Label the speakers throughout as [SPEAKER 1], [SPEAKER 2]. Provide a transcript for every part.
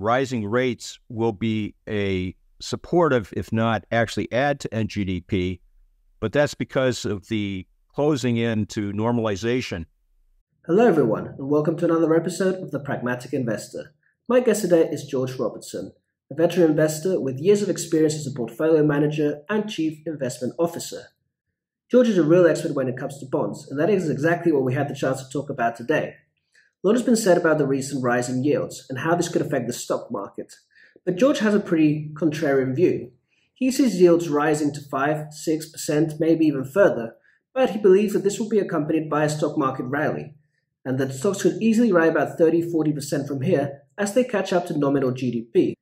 [SPEAKER 1] rising rates will be a supportive, if not actually add to NGDP, but that's because of the closing in to normalization.
[SPEAKER 2] Hello everyone, and welcome to another episode of The Pragmatic Investor. My guest today is George Robertson, a veteran investor with years of experience as a portfolio manager and chief investment officer. George is a real expert when it comes to bonds, and that is exactly what we had the chance to talk about today. A lot has been said about the recent rise in yields and how this could affect the stock market, but George has a pretty contrarian view. He sees yields rising to 5, 6%, maybe even further, but he believes that this will be accompanied by a stock market rally, and that stocks could easily rise about 30-40% from here as they catch up to nominal GDP.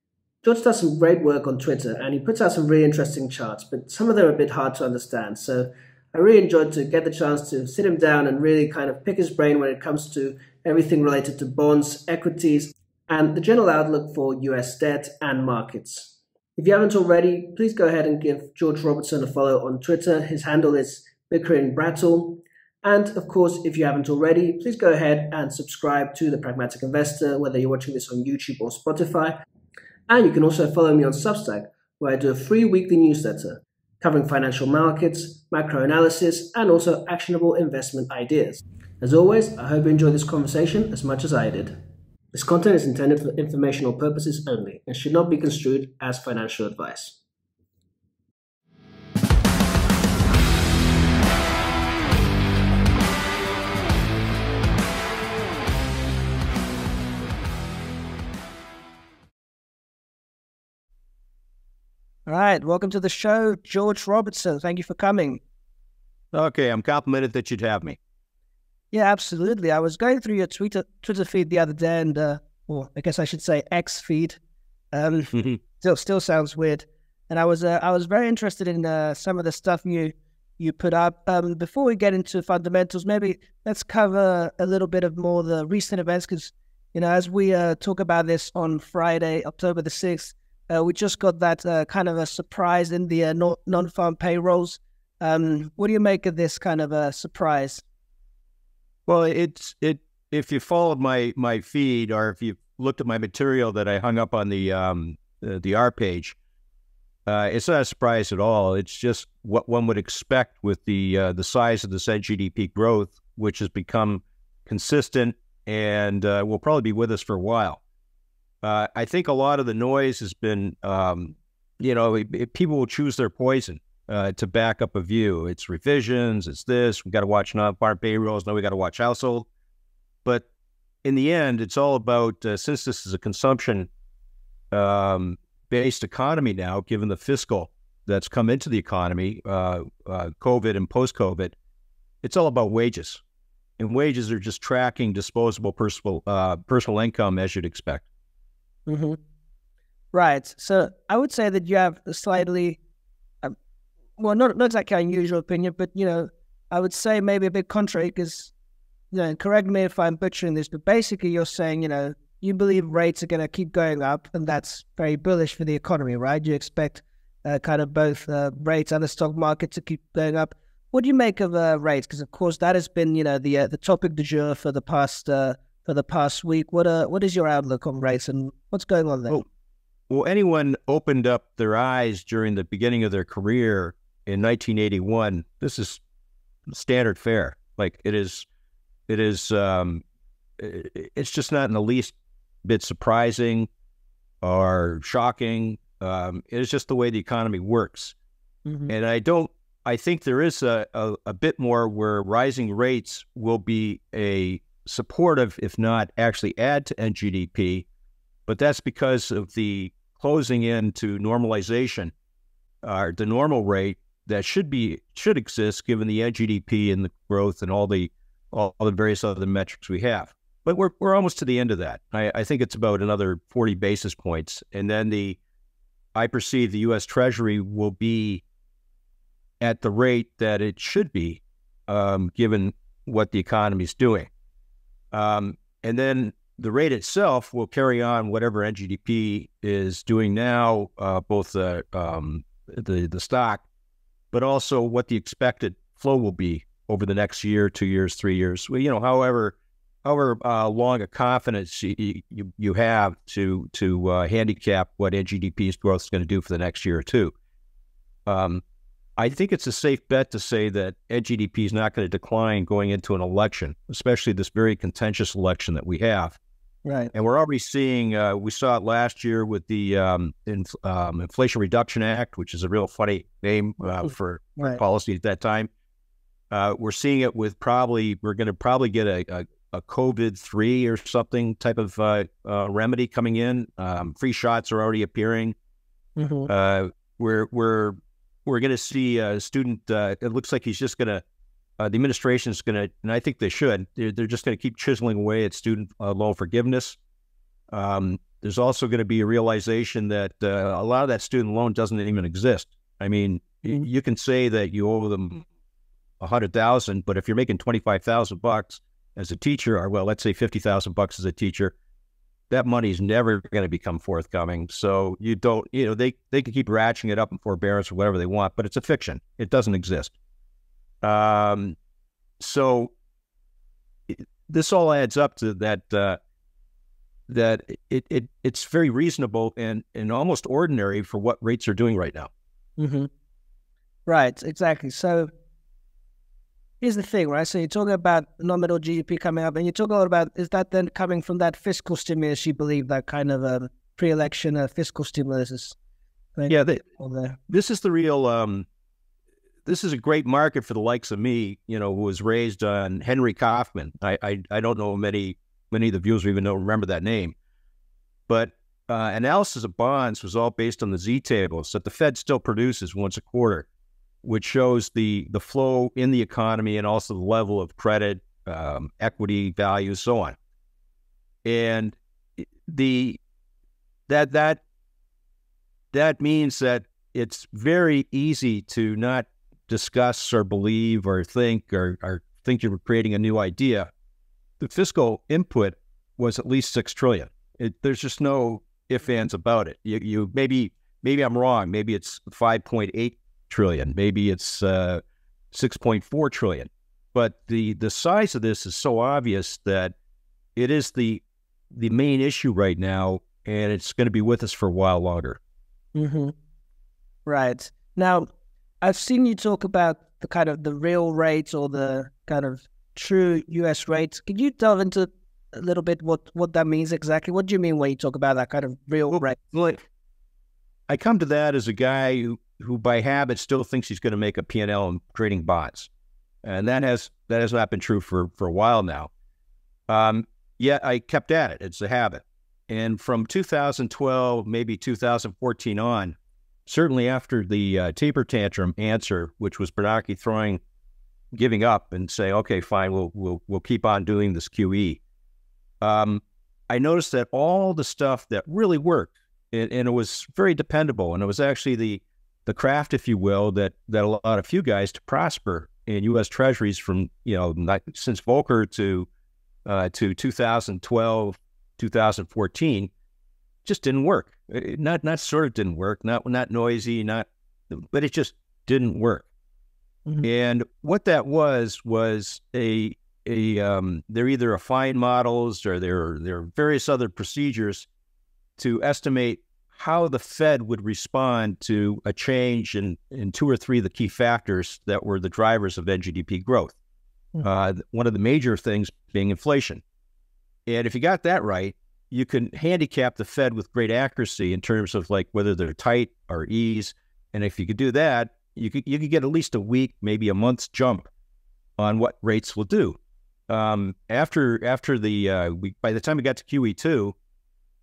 [SPEAKER 2] George does some great work on Twitter, and he puts out some really interesting charts, but some of them are a bit hard to understand, so I really enjoyed to get the chance to sit him down and really kind of pick his brain when it comes to everything related to bonds, equities, and the general outlook for US debt and markets. If you haven't already, please go ahead and give George Robertson a follow on Twitter. His handle is Brattle. And of course, if you haven't already, please go ahead and subscribe to The Pragmatic Investor, whether you're watching this on YouTube or Spotify. And you can also follow me on Substack, where I do a free weekly newsletter covering financial markets, macro analysis, and also actionable investment ideas. As always, I hope you enjoyed this conversation as much as I did. This content is intended for informational purposes only and should not be construed as financial advice.
[SPEAKER 3] All right, welcome to the show, George Robertson. Thank you for coming.
[SPEAKER 1] Okay, I'm complimented that you'd have me.
[SPEAKER 3] Yeah, absolutely. I was going through your Twitter feed the other day, and or I guess I should say X feed. Still sounds weird. And I was very interested in some of the stuff you put up. Before we get into fundamentals, maybe let's cover a little bit of more the recent events, because as we talk about this on Friday, October the 6th. We just got that kind of a surprise in the non-farm payrolls. What do you make of this kind of a surprise?
[SPEAKER 1] Well, if you followed my feed, or if you looked at my material that I hung up on the R page, it's not a surprise at all. It's just what one would expect with the size of this NGDP growth, which has become consistent and will probably be with us for a while. I think a lot of the noise has been, people will choose their poison to back up a view. It's revisions, it's this, we got to watch non-farm payrolls, now we got to watch household. But in the end, it's all about, since this is a consumption-based economy now, given the fiscal that's come into the economy, COVID and post-COVID, it's all about wages. And wages are just tracking disposable personal income as you'd expect.
[SPEAKER 3] Mm-hmm. Right. So I would say that you have a slightly, not exactly unusual opinion, but, I would say maybe a bit contrary because, correct me if I'm butchering this, but basically you're saying, you believe rates are going to keep going up and that's very bullish for the economy, right? You expect kind of both rates and the stock market to keep going up. What do you make of rates? Because, of course, that has been, the topic du jour for the past week. What is your outlook on rates and what's going on there?
[SPEAKER 1] Well, anyone opened up their eyes during the beginning of their career in 1981, this is standard fare. Like it's just not in the least bit surprising or shocking. It is just the way the economy works. Mm-hmm. And I think there is a bit more where rising rates will be a supportive, if not actually add to NGDP, but that's because of the closing in to normalization, the normal rate that should exist given the NGDP and the growth and all the various other metrics we have. But we're almost to the end of that. I think it's about another 40 basis points, and then I perceive the U.S. Treasury will be at the rate that it should be, given what the economy is doing. And then the rate itself will carry on whatever NGDP is doing now, both the stock, but also what the expected flow will be over the next year, 2 years, 3 years. Well, however long a confidence you have to handicap what NGDP's growth is going to do for the next year or two. I think it's a safe bet to say that NGDP is not going to decline going into an election, especially this very contentious election that we have.
[SPEAKER 3] Right.
[SPEAKER 1] And we're already seeing, we saw it last year with the Inflation Reduction Act, which is a real funny name for policy at that time. We're seeing it with we're going to probably get a COVID-3 or something type of remedy coming in. Free shots are already appearing. We're going to see a student, it looks like he's just going to, the administration is going to, and I think they should, they're just going to keep chiseling away at student loan forgiveness. There's also going to be a realization that a lot of that student loan doesn't even exist. I mean, you can say that you owe them $100,000, but if you're making $25,000 as a teacher, or well, let's say $50,000 as a teacher, that money is never going to become forthcoming. So you don't, they can keep ratcheting it up in forbearance or whatever they want, but it's a fiction. It doesn't exist. So this all adds up to that it's very reasonable and almost ordinary for what rates are doing right now.
[SPEAKER 3] Right, exactly. So here's the thing, right? So you're talking about nominal GDP coming up, and you talk a lot about, is that then coming from that fiscal stimulus? You believe that kind of pre-election fiscal stimulus is?
[SPEAKER 1] Yeah, this is the real. This is a great market for the likes of me, who was raised on Henry Kaufman. I don't know many of the viewers even remember that name, but analysis of bonds was all based on the Z tables that the Fed still produces once a quarter, which shows the flow in the economy and also the level of credit, equity, value, so on. And that means that it's very easy to not discuss or believe or think you're creating a new idea. The fiscal input was at least $6 trillion. There's just no ifs, ands about it. You maybe I'm wrong. Maybe it's 5.8 trillion. Maybe it's 6.4 trillion. But the size of this is so obvious that it is the main issue right now, and it's going to be with us for a while longer.
[SPEAKER 3] Right. Now, I've seen you talk about the kind of the real rates or the kind of true U.S. rates. Could you delve into a little bit what that means exactly? What do you mean when you talk about that kind of real rate?
[SPEAKER 1] Well, I come to that as a guy who by habit still thinks he's going to make a P&L in trading bonds. And that has not been true for a while now. Yet I kept at it. It's a habit. And from 2012, maybe 2014 on, certainly after the taper tantrum answer, which was Bernanke giving up and saying, okay, fine, we'll keep on doing this QE. I noticed that all the stuff that really worked, and it was very dependable, and it was actually the craft, if you will, that allowed a few guys to prosper in U.S. Treasuries from, since Volcker to 2012, 2014, just didn't work. Not sort of didn't work, not noisy, but it just didn't work. And what that was they're either refined models or there are various other procedures to estimate how the Fed would respond to a change in two or three of the key factors that were the drivers of NGDP growth. One of the major things being inflation. And if you got that right, you can handicap the Fed with great accuracy in terms of like whether they're tight or ease. And if you could do that, you could get at least a week, maybe a month's jump on what rates will do. By the time we got to QE2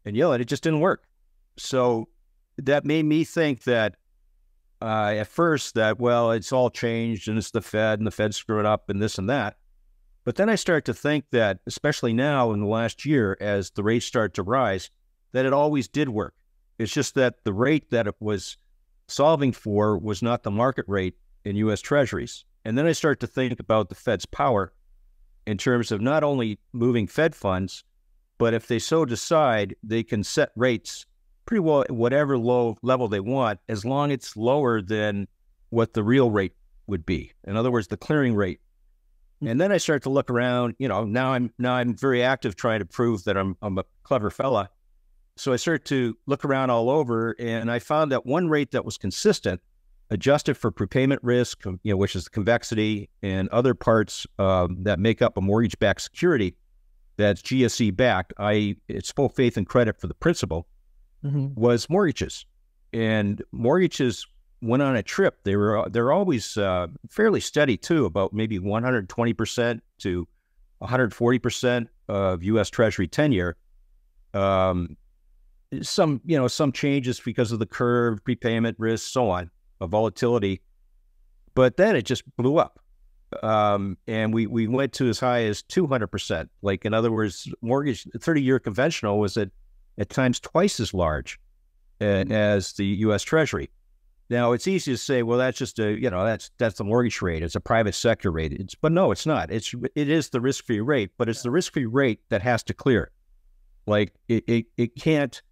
[SPEAKER 1] and Yellen, it just didn't work. So that made me think that at first that, well, it's all changed and it's the Fed and the Fed's screwing up and this and that. But then I start to think that, especially now in the last year, as the rates start to rise, that it always did work. It's just that the rate that it was solving for was not the market rate in U.S. Treasuries. And then I start to think about the Fed's power in terms of not only moving Fed funds, but if they so decide, they can set rates pretty well at whatever low level they want, as long as it's lower than what the real rate would be. In other words, the clearing rate. And then I start to look around. Now I'm very active trying to prove that I'm a clever fella. So I started to look around all over, and I found that one rate that was consistent, adjusted for prepayment risk, which is the convexity and other parts that make up a mortgage-backed security that's GSE-backed, it's full faith and credit for the principal, was mortgages. And mortgages went on a trip. They're always fairly steady too, about maybe 120% to 140% of U.S. Treasury 10-year. Some changes because of the curve, prepayment risk, so on, of volatility. But then it just blew up. And we went to as high as 200%. Like, in other words, mortgage 30-year conventional was at times twice as large as the U.S. Treasury. Now, it's easy to say, well, that's just that's the mortgage rate. It's a private sector rate. But no, it's not. It is the risk-free rate, but it's the risk-free rate that has to clear. Like, it can't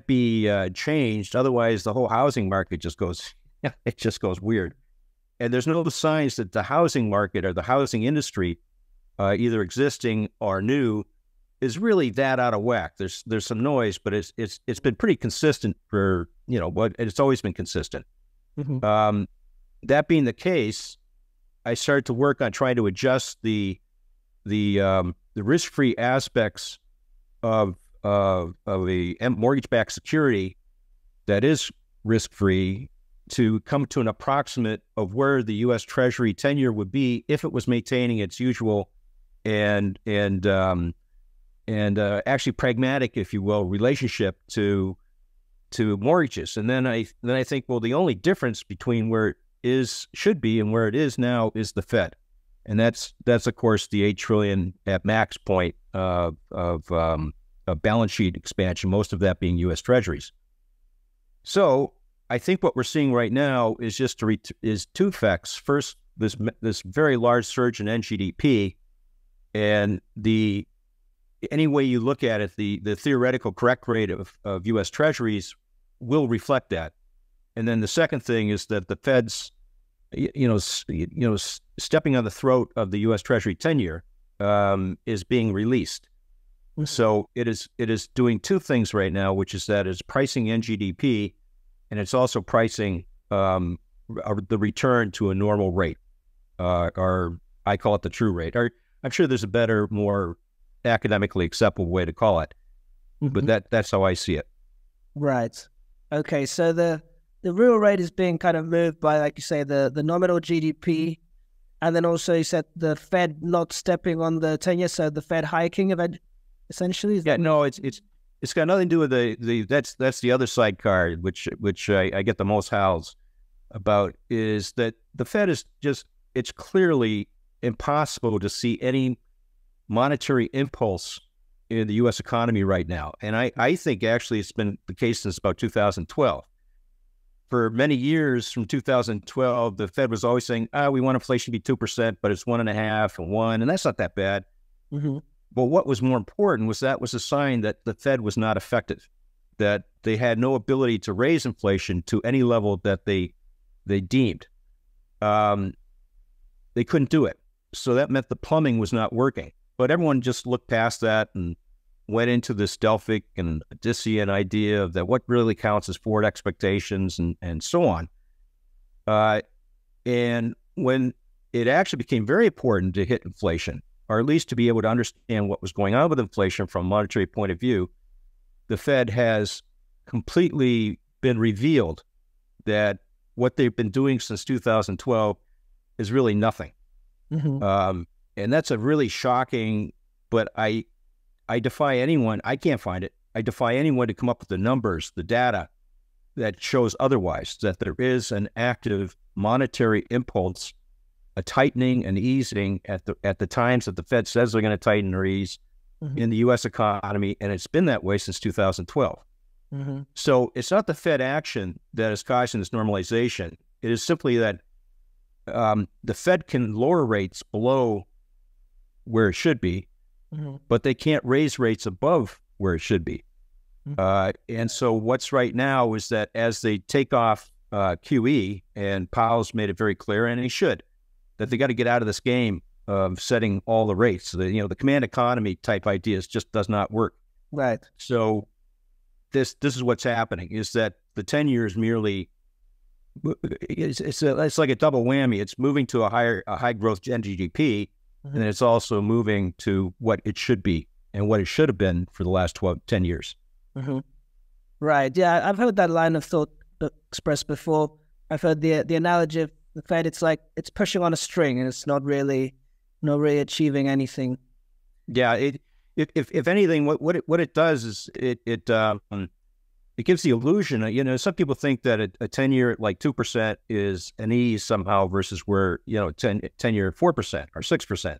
[SPEAKER 1] be changed. Otherwise, the whole housing market just goes weird. And there's no signs that the housing market or the housing industry, either existing or new, is really that out of whack. There's some noise, but it's been pretty consistent for it's always been consistent. That being the case, I started to work on trying to adjust the risk-free aspects of a mortgage-backed security that is risk-free to come to an approximate of where the U.S. Treasury 10-year would be if it was maintaining its usual and actually pragmatic, if you will, relationship to mortgages. And then I think, well, the only difference between where it should be and where it is now is the Fed, and that's of course the $8 trillion at max point of balance sheet expansion, most of that being U.S. Treasuries. So I think what we're seeing right now is just is two effects. First, this very large surge in NGDP, and any way you look at it, the theoretical correct rate of U.S. Treasuries will reflect that. And then the second thing is that the Fed's, stepping on the throat of the U.S. Treasury 10-year is being released. So it is doing two things right now, which is that it's pricing NGDP, and it's also pricing the return to a normal rate, or I call it the true rate. Or I'm sure there's a better, more academically acceptable way to call it, but that's how I see it.
[SPEAKER 3] Right. Okay. So the real rate is being kind of moved by, like you say, the nominal GDP, and then also you said the Fed not stepping on the 10-year, so the Fed hiking essentially.
[SPEAKER 1] Yeah. No, it's got nothing to do with that's the other sidecar, which I get the most howls about, is that the Fed is it's clearly impossible to see any monetary impulse in the U.S. economy right now. And I think actually it's been the case since about 2012. For many years from 2012, the Fed was always saying, we want inflation to be 2%, but it's 1.5% and 1%, and that's not that bad. But what was more important was that was a sign that the Fed was not effective, that they had no ability to raise inflation to any level that they deemed. They couldn't do it. So that meant the plumbing was not working. But everyone just looked past that and went into this Delphic and Odyssean idea of that what really counts as forward expectations and so on. And when it actually became very important to hit inflation, or at least to be able to understand what was going on with inflation from a monetary point of view, the Fed has completely been revealed that what they've been doing since 2012 is really nothing. And that's a really shocking, but I defy anyone, I can't find it, I defy anyone to come up with the numbers, the data that shows otherwise, that there is an active monetary impulse, a tightening and easing at the times that the Fed says they're going to tighten or ease in the U.S. economy, and it's been that way since 2012. So it's not the Fed action that is causing this normalization. It is simply that the Fed can lower rates below where it should be, but they can't raise rates above where it should be. And so what's right now is that as they take off QE, and Powell's made it very clear, and he should, that they got to get out of this game of setting all the rates. The command economy type ideas just does not work.
[SPEAKER 3] Right.
[SPEAKER 1] So this is what's happening, is that the 10 years merely, it's like a double whammy. It's moving to a high growth NGDP, and it's also moving to what it should be and what it should have been for the last 10 years.
[SPEAKER 3] Right. Yeah, I've heard that line of thought expressed before. I've heard the analogy of the Fed. It's like it's pushing on a string, and it's not really achieving anything.
[SPEAKER 1] Yeah. If anything, what it does is it gives the illusion. Some people think that a 10-year at like 2% is an ease somehow versus where 10-year 4% or 6%,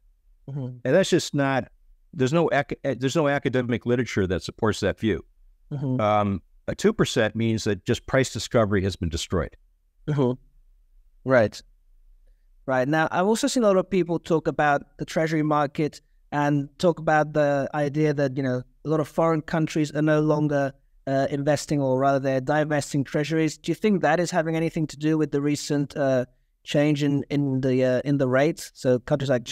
[SPEAKER 1] and that's just not. There's no academic literature that supports that view. A 2% means that just price discovery has been destroyed.
[SPEAKER 3] Right. Now, I've also seen a lot of people talk about the treasury market and talk about the idea that a lot of foreign countries are no longer investing, or rather they're divesting treasuries. Do you think that is having anything to do with the recent change in the rates? So countries like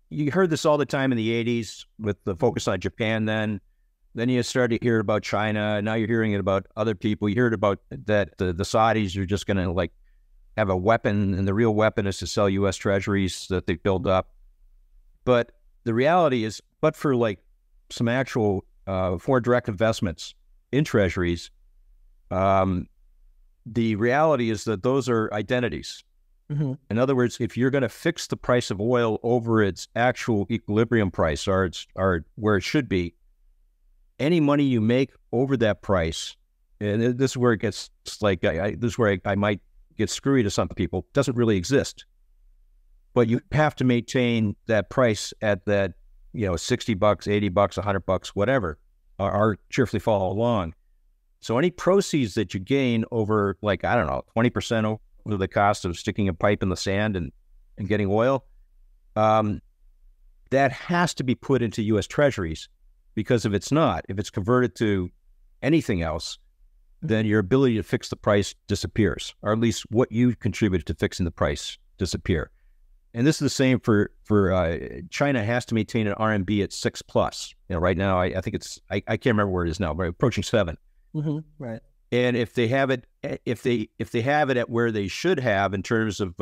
[SPEAKER 1] you heard this all the time in the 80s with the focus on Japan. Then you started to hear about China. Now you're hearing it about other people. You heard about that the Saudis are just going to like have a weapon, and the real weapon is to sell U.S. treasuries that they build up. But the reality is, but for like some actual foreign direct investments in treasuries, the reality is that those are identities. In other words, if you're going to fix the price of oil over its actual equilibrium price, or where it should be, any money you make over that price, and this is where it gets like, this is where I might get screwy to some people, doesn't really exist. But you have to maintain that price at that, $60, $80, $100, whatever, or cheerfully follow along. So any proceeds that you gain over, like, I don't know, 20% over the cost of sticking a pipe in the sand and getting oil, that has to be put into U.S. treasuries, because if it's converted to anything else, then your ability to fix the price disappears, or at least what you contributed to fixing the price disappear. And this is the same for China. Has to maintain an RMB at 6+. Right now I think it's I can't remember where it is now, but approaching 7.
[SPEAKER 3] Right.
[SPEAKER 1] And if they have it, if they have it at where they should have in terms of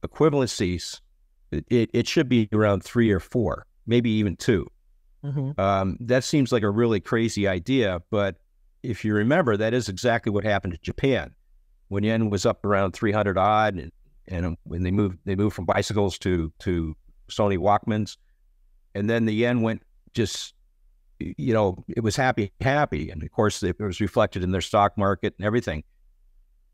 [SPEAKER 1] equivalencies, it should be around 3 or 4, maybe even 2. That seems like a really crazy idea, but if you remember, that is exactly what happened to Japan when yen was up around 300 odd, and when they moved from bicycles to Sony Walkmans, and then the yen went just, it was happy, and of course it was reflected in their stock market and everything.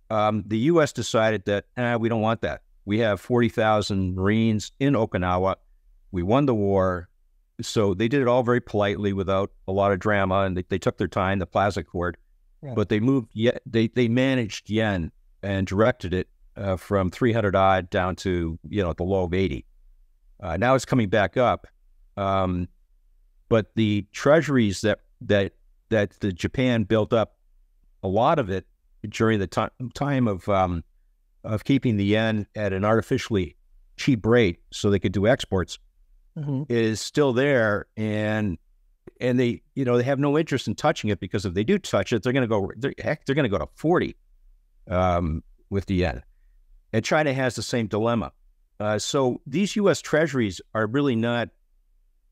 [SPEAKER 1] The U.S. decided that we don't want that. We have 40,000 Marines in Okinawa. We won the war. So they did it all very politely without a lot of drama, and they took their time, the Plaza Accord. Yeah. But they moved, they managed yen and directed it from 300 odd down to, the low of 80. Now it's coming back up. But the treasuries that the Japan built up, a lot of it during the time of keeping the yen at an artificially cheap rate so they could do exports, is still there, and they they have no interest in touching it, because if they do touch it, they're going to go to 40 with the yen. And China has the same dilemma. So these U.S. treasuries are really not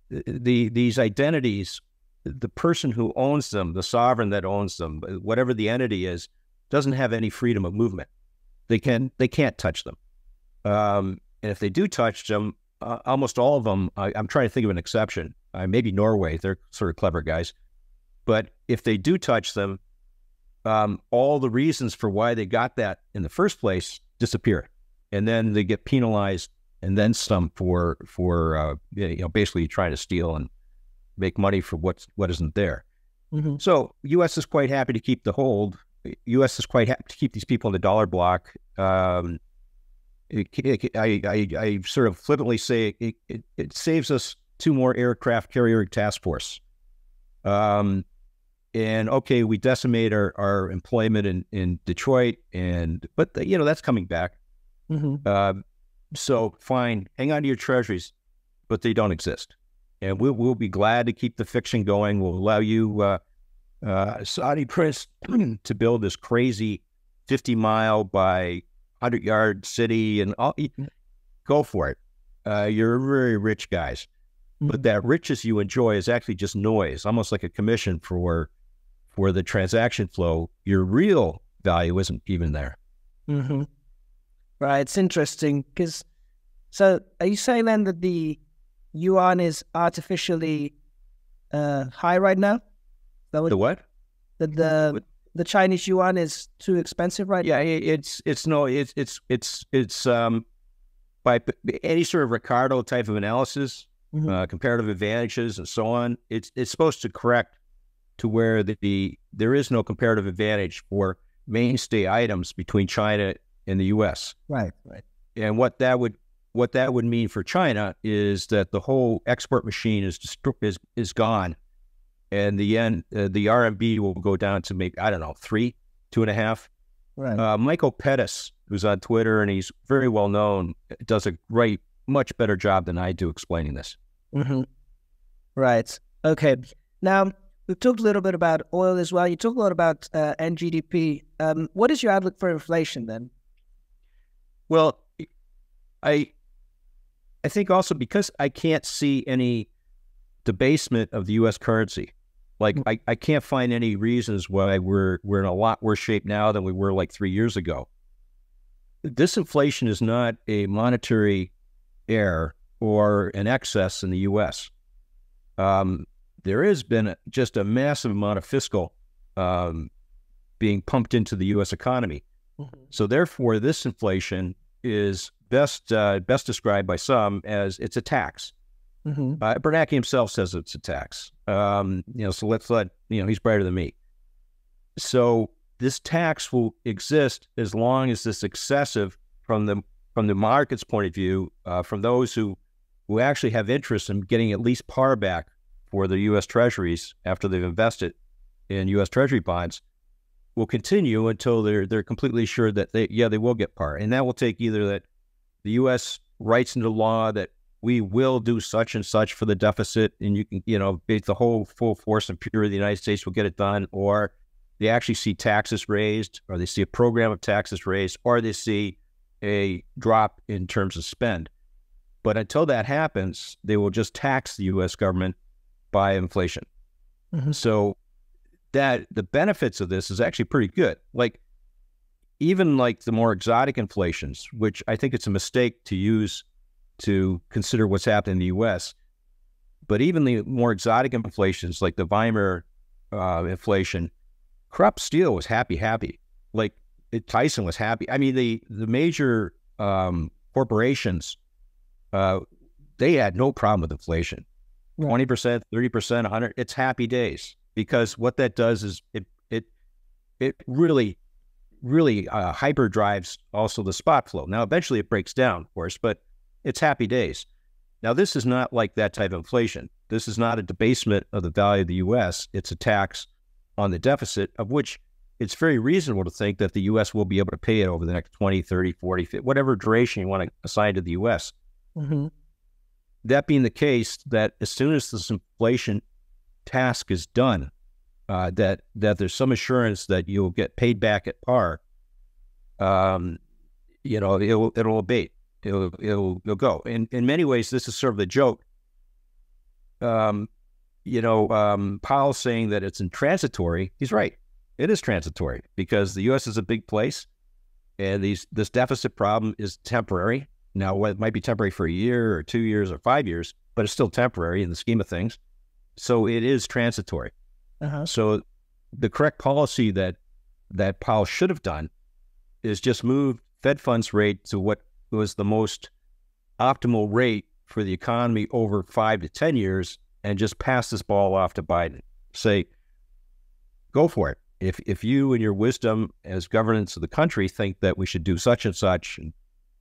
[SPEAKER 1] these identities. The person who owns them, the sovereign that owns them, whatever the entity is, doesn't have any freedom of movement. They can't touch them. And if they do touch them, almost all of them, I'm trying to think of an exception. Maybe Norway, they're sort of clever guys. But if they do touch them, all the reasons for why they got that in the first place disappear. And then they get penalized, and then some for basically trying to steal and make money for what isn't there. So U.S. is quite happy to keep the hold. U.S. is quite happy to keep these people in the dollar block. I sort of flippantly say it saves us 2 more aircraft carrier task force. And And okay, we decimate our employment in Detroit, but that's coming back. So fine, hang on to your treasuries, but they don't exist. And we'll be glad to keep the fiction going. We'll allow you, Saudi prince, to build this crazy 50-mile by 100-yard city, and go for it. You're very rich guys. But that riches you enjoy is actually just noise, almost like a commission for the transaction flow. Your real value isn't even there.
[SPEAKER 3] Right. It's interesting because, so are you saying then that the yuan is artificially high right now?
[SPEAKER 1] The what?
[SPEAKER 3] That the Chinese yuan is too expensive right now?
[SPEAKER 1] Yeah, it's by any sort of Ricardo type of analysis, comparative advantages and so on. It's supposed to correct to where there is no comparative advantage for mainstay items between China and the U.S.
[SPEAKER 3] Right.
[SPEAKER 1] And what that would mean for China is that the whole export machine is gone, and the RMB will go down to maybe, I don't know, 3, 2.5.
[SPEAKER 3] Right.
[SPEAKER 1] Michael Pettis, who's on Twitter and he's very well known, does a much better job than I do explaining this.
[SPEAKER 3] Right. Okay. Now, we've talked a little bit about oil as well. You talked a lot about NGDP. What is your outlook for inflation then?
[SPEAKER 1] Well, I think also because I can't see any debasement of the U.S. currency. Like I can't find any reasons why we're in a lot worse shape now than we were like 3 years ago. This inflation is not a monetary error or an excess in the U.S. There has been just a massive amount of fiscal being pumped into the U.S. economy. So therefore, this inflation is best described by some as it's a tax. Bernanke himself says it's a tax. So let's let he's brighter than me. So this tax will exist as long as this excessive from the market's point of view, from those who actually have interest in getting at least par back for the U.S. Treasuries after they've invested in U.S. Treasury bonds, will continue until they're completely sure that they will get par, and that will take either that the U.S. writes into law that we will do such and such for the deficit, and you can the whole full force and fury of the United States will get it done, or they actually see taxes raised, or they see a program of taxes raised, or they see a drop in terms of spend. But until that happens, they will just tax the U.S. government by inflation. So that the benefits of this is actually pretty good. Like even like the more exotic inflations, which I think it's a mistake to use to consider what's happening in the U.S., but even the more exotic inflations like the Weimar inflation, Krupp Steel was happy. Like Tyson was happy. I mean, the major corporations, they had no problem with inflation. 20%, 30%, 100, it's happy days, because what that does is it really hyper drives also the spot flow. Now, eventually it breaks down, of course, but it's happy days. Now, this is not like that type of inflation. This is not a debasement of the value of the U.S. It's a tax on the deficit, of which it's very reasonable to think that the U.S. will be able to pay it over the next 20, 30, 40, 50, whatever duration you want to assign to the U.S. That being the case, that as soon as this inflation task is done, that there's some assurance that you'll get paid back at par, it'll abate. It'll go. In many ways, this is sort of a joke. Powell saying that it's intransitory. He's right. It is transitory because the U.S. is a big place, and this deficit problem is temporary. Now, it might be temporary for a year or 2 years or 5 years, but it's still temporary in the scheme of things. So it is transitory. So the correct policy that Powell should have done is just move Fed funds rate to what was the most optimal rate for the economy over 5 to 10 years, and just pass this ball off to Biden. Say, go for it. If you and your wisdom as governance of the country think that we should do such and such and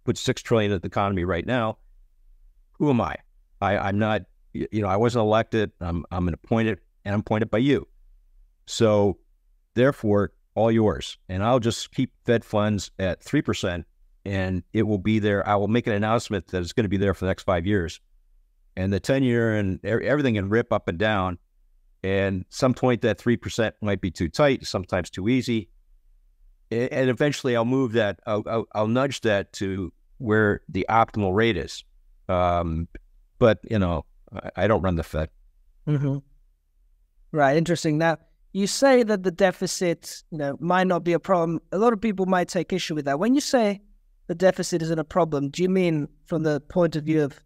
[SPEAKER 1] put $6 trillion in the economy right now, who am I? I'm not, I wasn't elected. I'm appointed, and I'm appointed by you. So therefore, all yours. And I'll just keep Fed funds at 3%, and it will be there. I will make an announcement that it's going to be there for the next 5 years. And the 10-year and everything can rip up and down. And some point that 3% might be too tight, sometimes too easy. And eventually I'll move that, I'll nudge that to where the optimal rate is. But, you know, I don't run the Fed.
[SPEAKER 3] Mm-hmm. Right, interesting. Now, you say that the deficit, you know, might not be a problem. A lot of people might take issue with that. When you say the deficit isn't a problem, do you mean from the point of view of,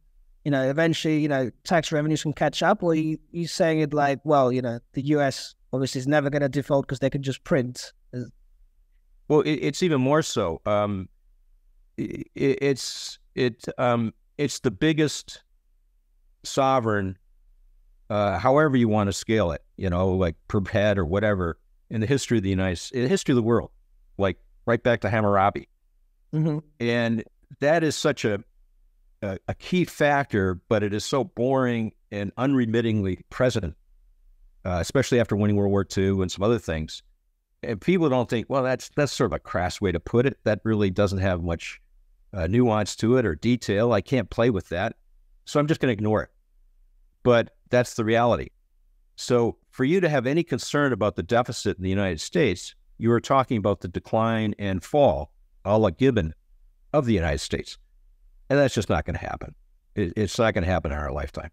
[SPEAKER 3] you know, eventually, you know, tax revenues can catch up? Or are you saying it like, well, you know, the US obviously is never going to default because they can just print?
[SPEAKER 1] Well, it's even more so. It's the biggest sovereign, however you want to scale it, you know, like per head or whatever, in the history of in the history of the world, like right back to Hammurabi.
[SPEAKER 3] Mm-hmm.
[SPEAKER 1] And that is such a key factor, but it is so boring and unremittingly present, especially after winning World War II and some other things. And people don't think, well, that's sort of a crass way to put it. That really doesn't have much nuance to it or detail. I can't play with that. So I'm just going to ignore it. But that's the reality. So for you to have any concern about the deficit in the United States, you are talking about the decline and fall, a la Gibbon, of the United States. And that's just not going to happen. It's not going to happen in our lifetime.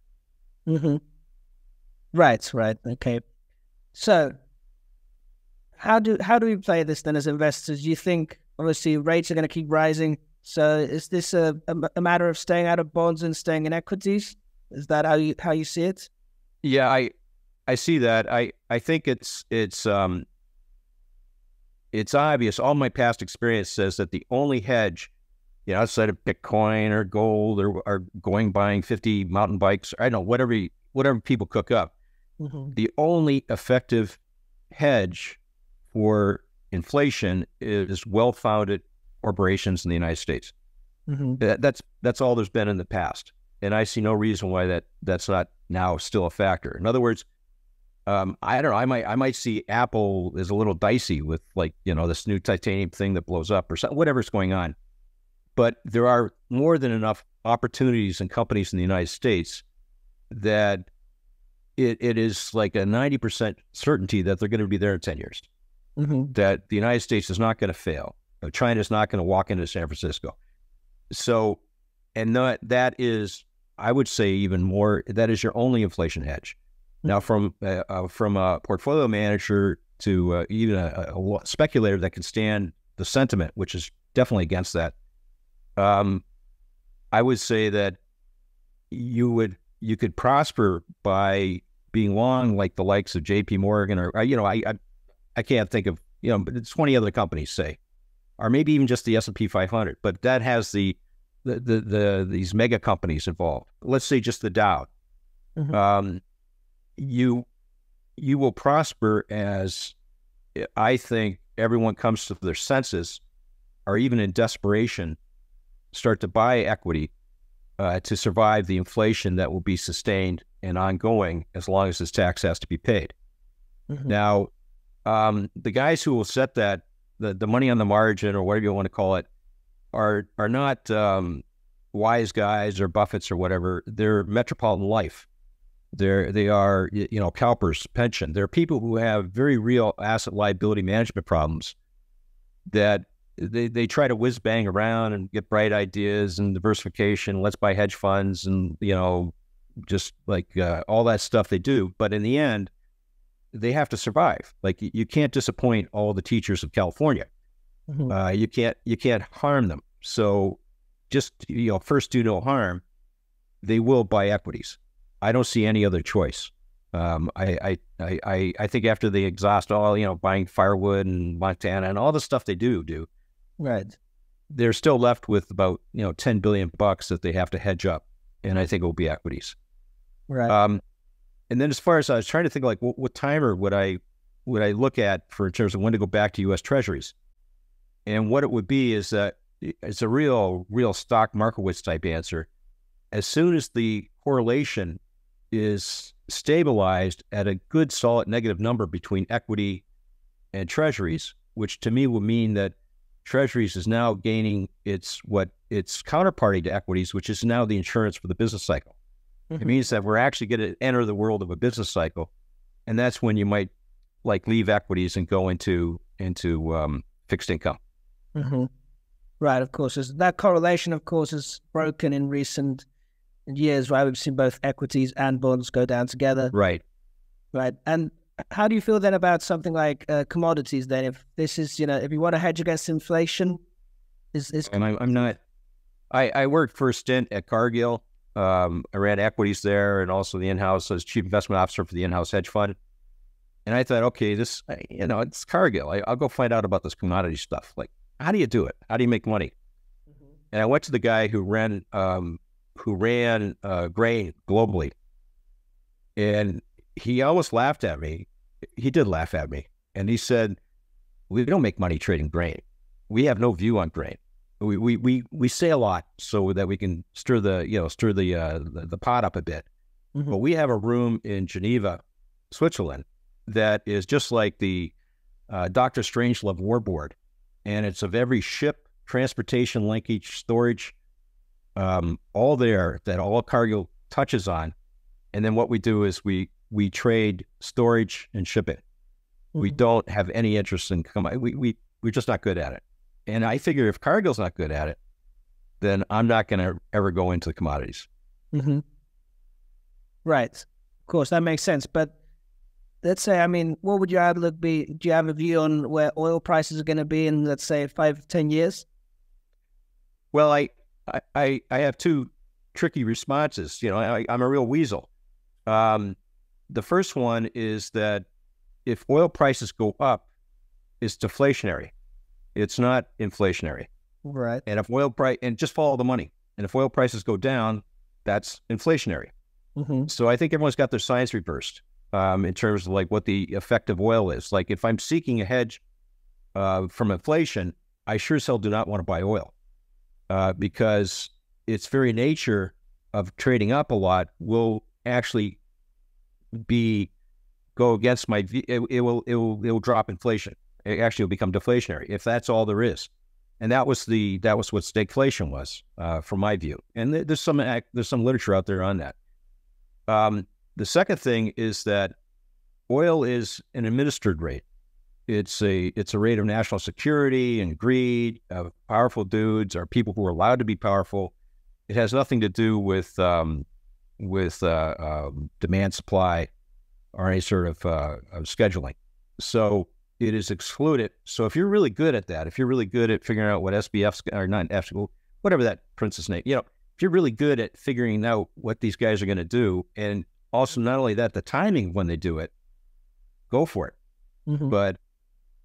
[SPEAKER 3] Mm-hmm. Right. Okay. So how do we play this then as investors? Do you think, obviously, rates are going to keep rising? So is this a matter of staying out of bonds and staying in equities? Is that how you see it?
[SPEAKER 1] Yeah, I see that. I think it's obvious. All my past experience says that the only hedge, you know, outside of Bitcoin or gold or going buying 50 mountain bikes, I don't know, whatever people cook up,
[SPEAKER 3] mm-hmm.
[SPEAKER 1] the only effective hedge for inflation is well-founded corporations in the United States.
[SPEAKER 3] Mm-hmm.
[SPEAKER 1] That's all there's been in the past. And I see no reason why that's not now still a factor. In other words, I don't know, I might see Apple is a little dicey with, like, you know, this new titanium thing that blows up or something, whatever's going on. But there are more than enough opportunities and companies in the United States that it is like a 90% certainty that they're going to be there in 10 years.
[SPEAKER 3] Mm-hmm.
[SPEAKER 1] That the United States is not going to fail. China's not going to walk into San Francisco. So, and that is, I would say, even more, that is your only inflation hedge. Mm-hmm. Now, from a portfolio manager to even a speculator that can stand the sentiment, which is definitely against that, I would say that you could prosper by being long, like the likes of J.P. Morgan, or, you know, I can't think of, you know, but 20 other companies, say, or maybe even just the S&P 500, but that has these mega companies involved. Let's say just the Dow. Mm-hmm. You will prosper as, I think, everyone comes to their senses, or even in desperation, start to buy equity to survive the inflation that will be sustained and ongoing as long as this tax has to be paid. Mm-hmm. Now, the guys who will set that, the money on the margin, or whatever you want to call it, are not wise guys or Buffetts or whatever. They're Metropolitan Life. They are, you know, CalPERS pension. They're people who have very real asset liability management problems that they try to whiz bang around and get bright ideas and diversification. Let's buy hedge funds and, you know, just like all that stuff they do. But in the end, they have to survive. Like, you can't disappoint all the teachers of California. Mm-hmm. You can't harm them. So just, you know, first do no harm. They will buy equities. I don't see any other choice. I think after they exhaust all, you know, buying firewood and Montana and all the stuff they do,
[SPEAKER 3] right,
[SPEAKER 1] they're still left with about, you know, $10 billion that they have to hedge up, and I think it will be equities.
[SPEAKER 3] Right.
[SPEAKER 1] And then as far as I was trying to think, like, what timer would I look at for in terms of when to go back to U.S. Treasuries, and what it would be is that it's a real stock Markowitz type answer. As soon as the correlation is stabilized at a good, solid negative number between equity and treasuries, which to me would mean that treasuries is now gaining its counterparty to equities, which is now the insurance for the business cycle. It means that we're actually going to enter the world of a business cycle, and that's when you might like leave equities and go into fixed income.
[SPEAKER 3] Right, of course. That correlation, of course, is broken in recent years, right? We've seen both equities and bonds go down together.
[SPEAKER 1] Right.
[SPEAKER 3] And how do you feel then about something like commodities then? If this is, if you want to hedge against inflation,
[SPEAKER 1] And I'm not, I worked for a stint at Cargill. I ran equities there and also the in-house as chief investment officer for the in-house hedge fund. And I thought, okay, this, it's Cargill. I'll go find out about this commodity stuff. Like, how do you do it? How do you make money? And I went to the guy who ran grain globally. And he almost laughed at me. He did laugh at me. And he said, we don't make money trading grain. We have no view on grain. We say a lot so that we can stir the pot up a bit. But we have a room in Geneva, Switzerland, that is just like the Dr. Strangelove Warboard. And it's of every ship, transportation, linkage, storage, all there that all Cargill touches on. And then what we do is we trade storage and shipping. We don't have any interest in we're just not good at it. And I figure if Cargill's not good at it, then I'm not going to ever go into the commodities.
[SPEAKER 3] Right. Of course, that makes sense. But let's say, what would your outlook be? Do you have a view on where oil prices are going to be in, let's say, 5-10 years?
[SPEAKER 1] Well, I have two tricky responses. I'm a real weasel. The first one is that if oil prices go up, it's deflationary. It's not inflationary.
[SPEAKER 3] Right.
[SPEAKER 1] And if and just follow the money. And if oil prices go down, that's inflationary. So I think everyone's got their science reversed in terms of like what the effect of oil is. Like if I'm seeking a hedge from inflation, I sure as hell do not want to buy oil because its very nature of trading up a lot will actually go against my view. It will drop inflation. It actually will become deflationary if that's all there is. And that was what stagflation was, from my view. And there's some literature out there on that. The second thing is that oil is an administered rate. It's a rate of national security and greed of powerful dudes or people who are allowed to be powerful. It has nothing to do with demand supply or any sort of scheduling. So it is excluded. So if you're really good at that, if you're really good at figuring out what SBF's or not F, whatever that prince's name, if you're really good at figuring out what these guys are going to do, and also not only that, the timing of when they do it, go for it. But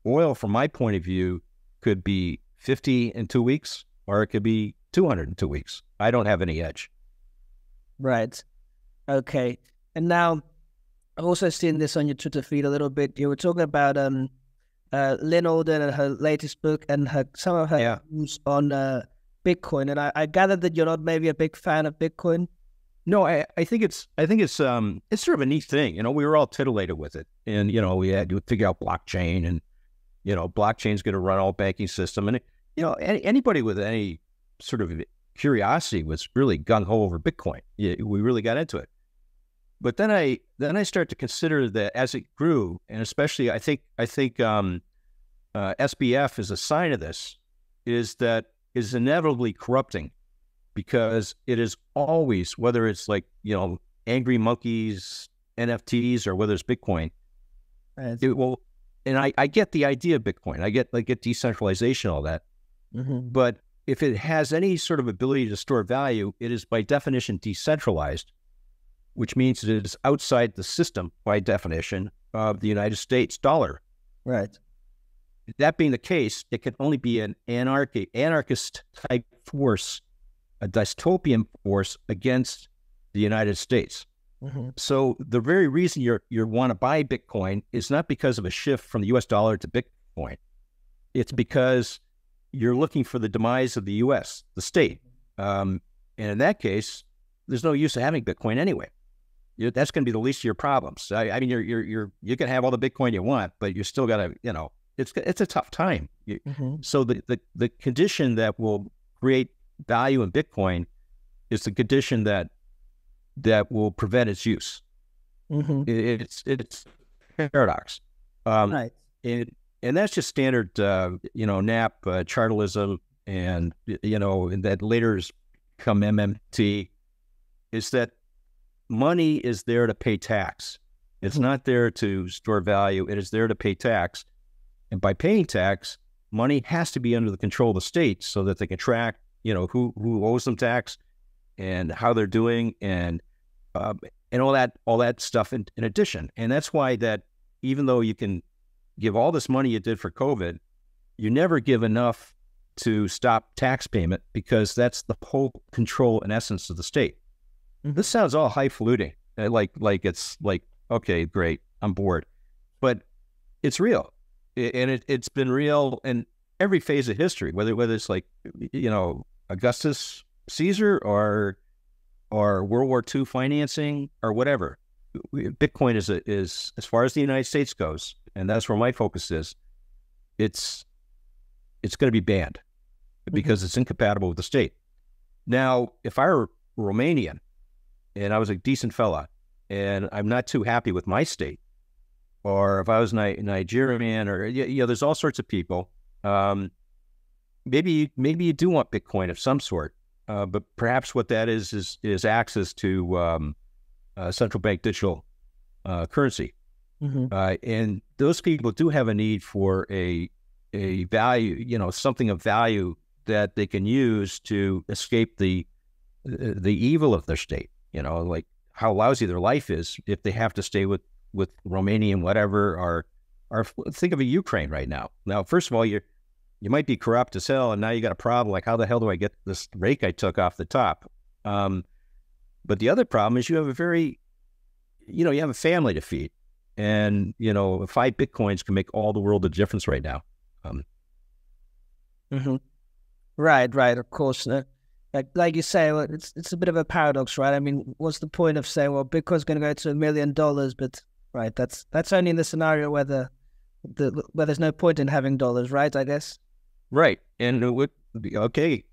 [SPEAKER 1] oil, from my point of view, could be 50 in 2 weeks, or it could be 200 in 2 weeks. I don't have any edge.
[SPEAKER 3] Right. Okay. And now, I've also seen this on your Twitter feed a little bit. You were talking about Lynn Alden and her latest book and some of her views on Bitcoin. And I gathered that you're not maybe a big fan of Bitcoin.
[SPEAKER 1] No, I think it's sort of a neat thing. We were all titillated with it, and we had to figure out blockchain, and blockchain's going to run all banking system, and anybody with any sort of curiosity was really gung ho over Bitcoin. We really got into it. But then I start to consider that as it grew, and especially I think SBF is a sign of this, is that is inevitably corrupting, because it is always, whether it's like angry monkeys, NFTs, or whether it's Bitcoin, it will. And I get the idea of Bitcoin. I get decentralization, all that. But if it has any sort of ability to store value, it is by definition decentralized, which means that it is outside the system, by definition, of the United States dollar.
[SPEAKER 3] Right.
[SPEAKER 1] That being the case, it can only be an anarchist type force, a dystopian force against the United States. So the very reason you want to buy Bitcoin is not because of a shift from the U.S. dollar to Bitcoin. It's because you're looking for the demise of the U.S., the state. And in that case, there's no use of having Bitcoin anyway. that's going to be the least of your problems. I mean, you can have all the Bitcoin you want, but you still got to, it's a tough time. So the condition that will create value in Bitcoin is the condition that will prevent its use. It's paradox.
[SPEAKER 3] Right.
[SPEAKER 1] And that's just standard, NAP chartalism, and and that later has come MMT. Is that money is there to pay tax. It's not there to store value. It is there to pay tax. And by paying tax, money has to be under the control of the state so that they can track, who owes them tax and how they're doing, and all that stuff in addition. And that's why that even though you can give all this money you did for COVID, you never give enough to stop tax payment, because that's the whole control and essence of the state. This sounds all highfalutin, like it's like, okay, great, I'm bored, but it's real, and it's been real in every phase of history, whether it's like Augustus Caesar or World War II financing or whatever. Bitcoin is as far as the United States goes, and that's where my focus is. It's going to be banned because it's incompatible with the state. Now, if I were Romanian and I was a decent fella and I'm not too happy with my state, or if I was Nigerian, or there's all sorts of people. Maybe you do want Bitcoin of some sort, but perhaps what that is access to central bank digital currency, and those people do have a need for a value, something of value that they can use to escape the evil of their state. Like how lousy their life is if they have to stay with Romanian whatever, or think of a Ukraine right now. Now, first of all, you might be corrupt as hell, and now you got a problem like, how the hell do I get this rake I took off the top? But the other problem is you have you have a family to feed, and 5 Bitcoins can make all the world of difference right now.
[SPEAKER 3] Right, of course. Like you say, well, it's a bit of a paradox, right? I mean, what's the point of saying, well, Bitcoin's going to go to $1 million, but right, that's only in the scenario where where there's no point in having dollars, right? I guess. Right,
[SPEAKER 1] and it would be okay.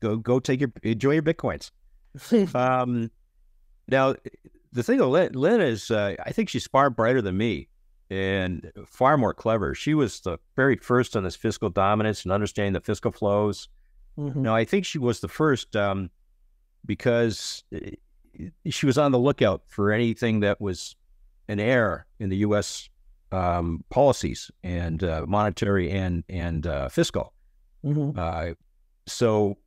[SPEAKER 1] Go enjoy your Bitcoins. Now, the thing with Lynn is, I think she's far brighter than me and far more clever. She was the very first on this fiscal dominance and understanding the fiscal flows. Now, I think she was the first because she was on the lookout for anything that was an error in the U.S. Policies and monetary and fiscal. So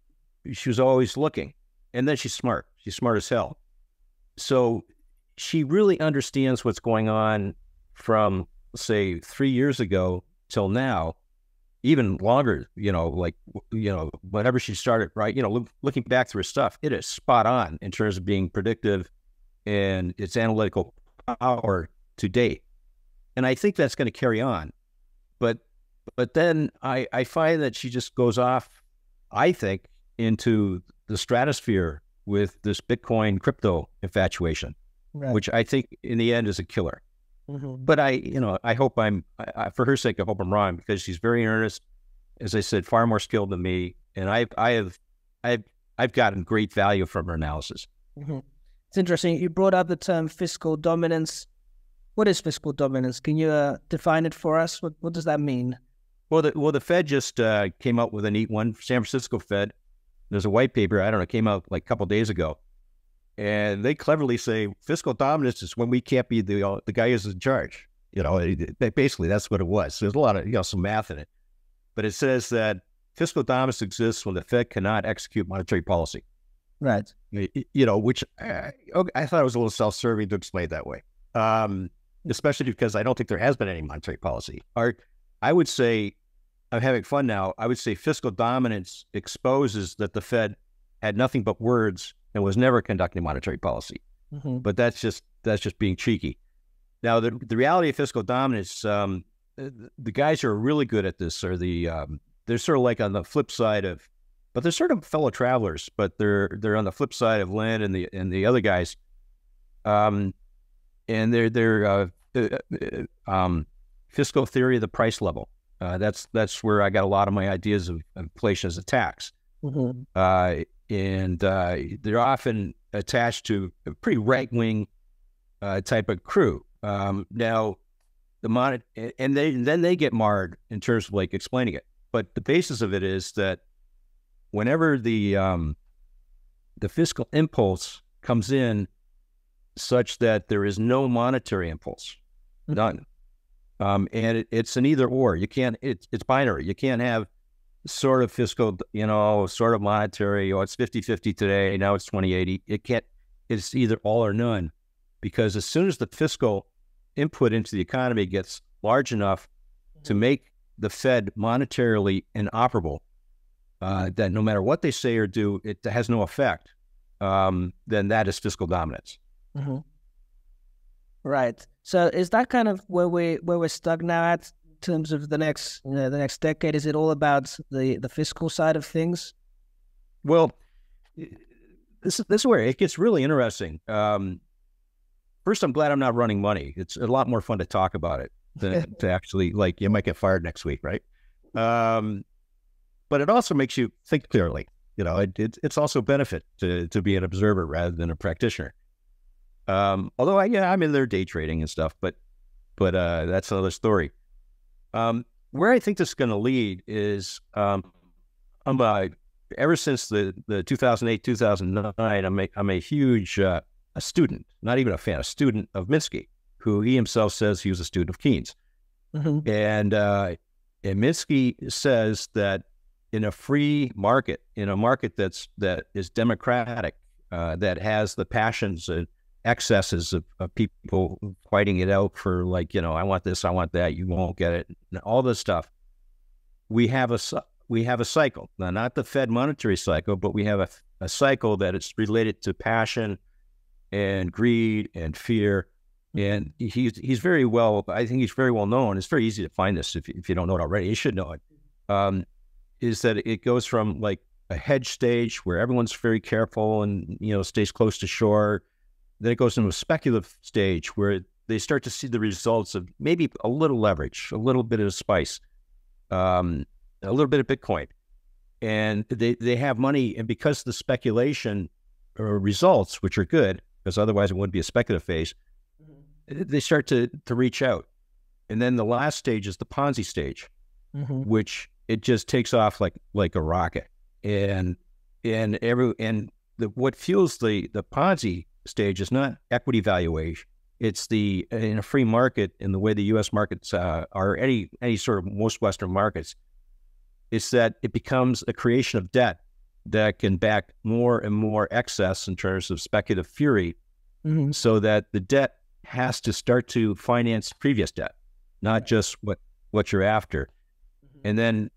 [SPEAKER 1] she was always looking. And then she's smart. She's smart as hell. So she really understands what's going on from, say, 3 years ago till now, even longer, whenever she started, right? Looking back through her stuff, it is spot on in terms of being predictive and its analytical power to date. And I think that's going to carry on. But then I find that she just goes off, I think, into the stratosphere with this Bitcoin crypto infatuation, right, which I think in the end is a killer. But I hope for her sake, I hope I'm wrong, because she's very earnest, as I said, far more skilled than me, and I've gotten great value from her analysis.
[SPEAKER 3] It's interesting. You brought up the term fiscal dominance. What is fiscal dominance? Can you define it for us? What does that mean?
[SPEAKER 1] Well, the Fed just came out with a neat one. San Francisco Fed. There's a white paper, I don't know, came out like a couple of days ago. And they cleverly say fiscal dominance is when we can't be the guy who's in charge. Basically that's what it was. So there's a lot of, some math in it. But it says that fiscal dominance exists when the Fed cannot execute monetary policy.
[SPEAKER 3] Right.
[SPEAKER 1] Which I thought it was a little self-serving to explain it that way. Especially because I don't think there has been any monetary policy. Or I would say, I'm having fun now, I would say fiscal dominance exposes that the Fed had nothing but words and was never conducting monetary policy. But that's just being cheeky. Now, the reality of fiscal dominance, the guys who are really good at this are they're sort of like on the flip side of, but they're sort of fellow travelers, but they're on the flip side of Lynn and the other guys. and they're fiscal theory of the price level. That's where I got a lot of my ideas of inflation as a tax. And they're often attached to a pretty right-wing type of crew. Now, then they get marred in terms of like explaining it. But the basis of it is that whenever the fiscal impulse comes in, such that there is no monetary impulse, none, and it's an either or. You can't. It's binary. You can't have sort of fiscal, sort of monetary. Oh, it's 50-50 today. Now it's 20-80. It can't. It's either all or none, because as soon as the fiscal input into the economy gets large enough to make the Fed monetarily inoperable, that no matter what they say or do, it has no effect. Then that is fiscal dominance.
[SPEAKER 3] Right. So is that kind of where we're stuck now at in terms of the next decade? Is it all about the fiscal side of things?
[SPEAKER 1] Well, this is where it gets really interesting. First, I'm glad I'm not running money. It's a lot more fun to talk about it than to actually, like, you might get fired next week, right? But it also makes you think clearly. It's also a benefit to be an observer rather than a practitioner. Although I'm in there day trading and stuff, but that's another story. Where I think this is going to lead is, ever since the 2008, 2009, I'm a huge a student, not even a fan, a student of Minsky, who he himself says he was a student of Keynes. And Minsky says that in a free market, in a market that is democratic, that has the passions and excesses of people fighting it out for, like, I want this, I want that, you won't get it, and all this stuff. We have a cycle, now, not the Fed monetary cycle, but we have a cycle that is related to passion and greed and fear. And he's very well, I think he's very well known. It's very easy to find this if you don't know it already. You should know it. Is that it goes from like a hedge stage where everyone's very careful and stays close to shore. Then it goes into a speculative stage where they start to see the results of maybe a little leverage, a little bit of spice, a little bit of Bitcoin, and they have money. And because the speculation results, which are good, because otherwise it wouldn't be a speculative phase, they start to reach out. And then the last stage is the Ponzi stage, which it just takes off like a rocket. And what fuels the Ponzi stage is not equity valuation. It's in a free market, in the way the U.S. markets are, any sort of most Western markets, it's that it becomes a creation of debt that can back more and more excess in terms of speculative fury, so that the debt has to start to finance previous debt, not just what you're after. And then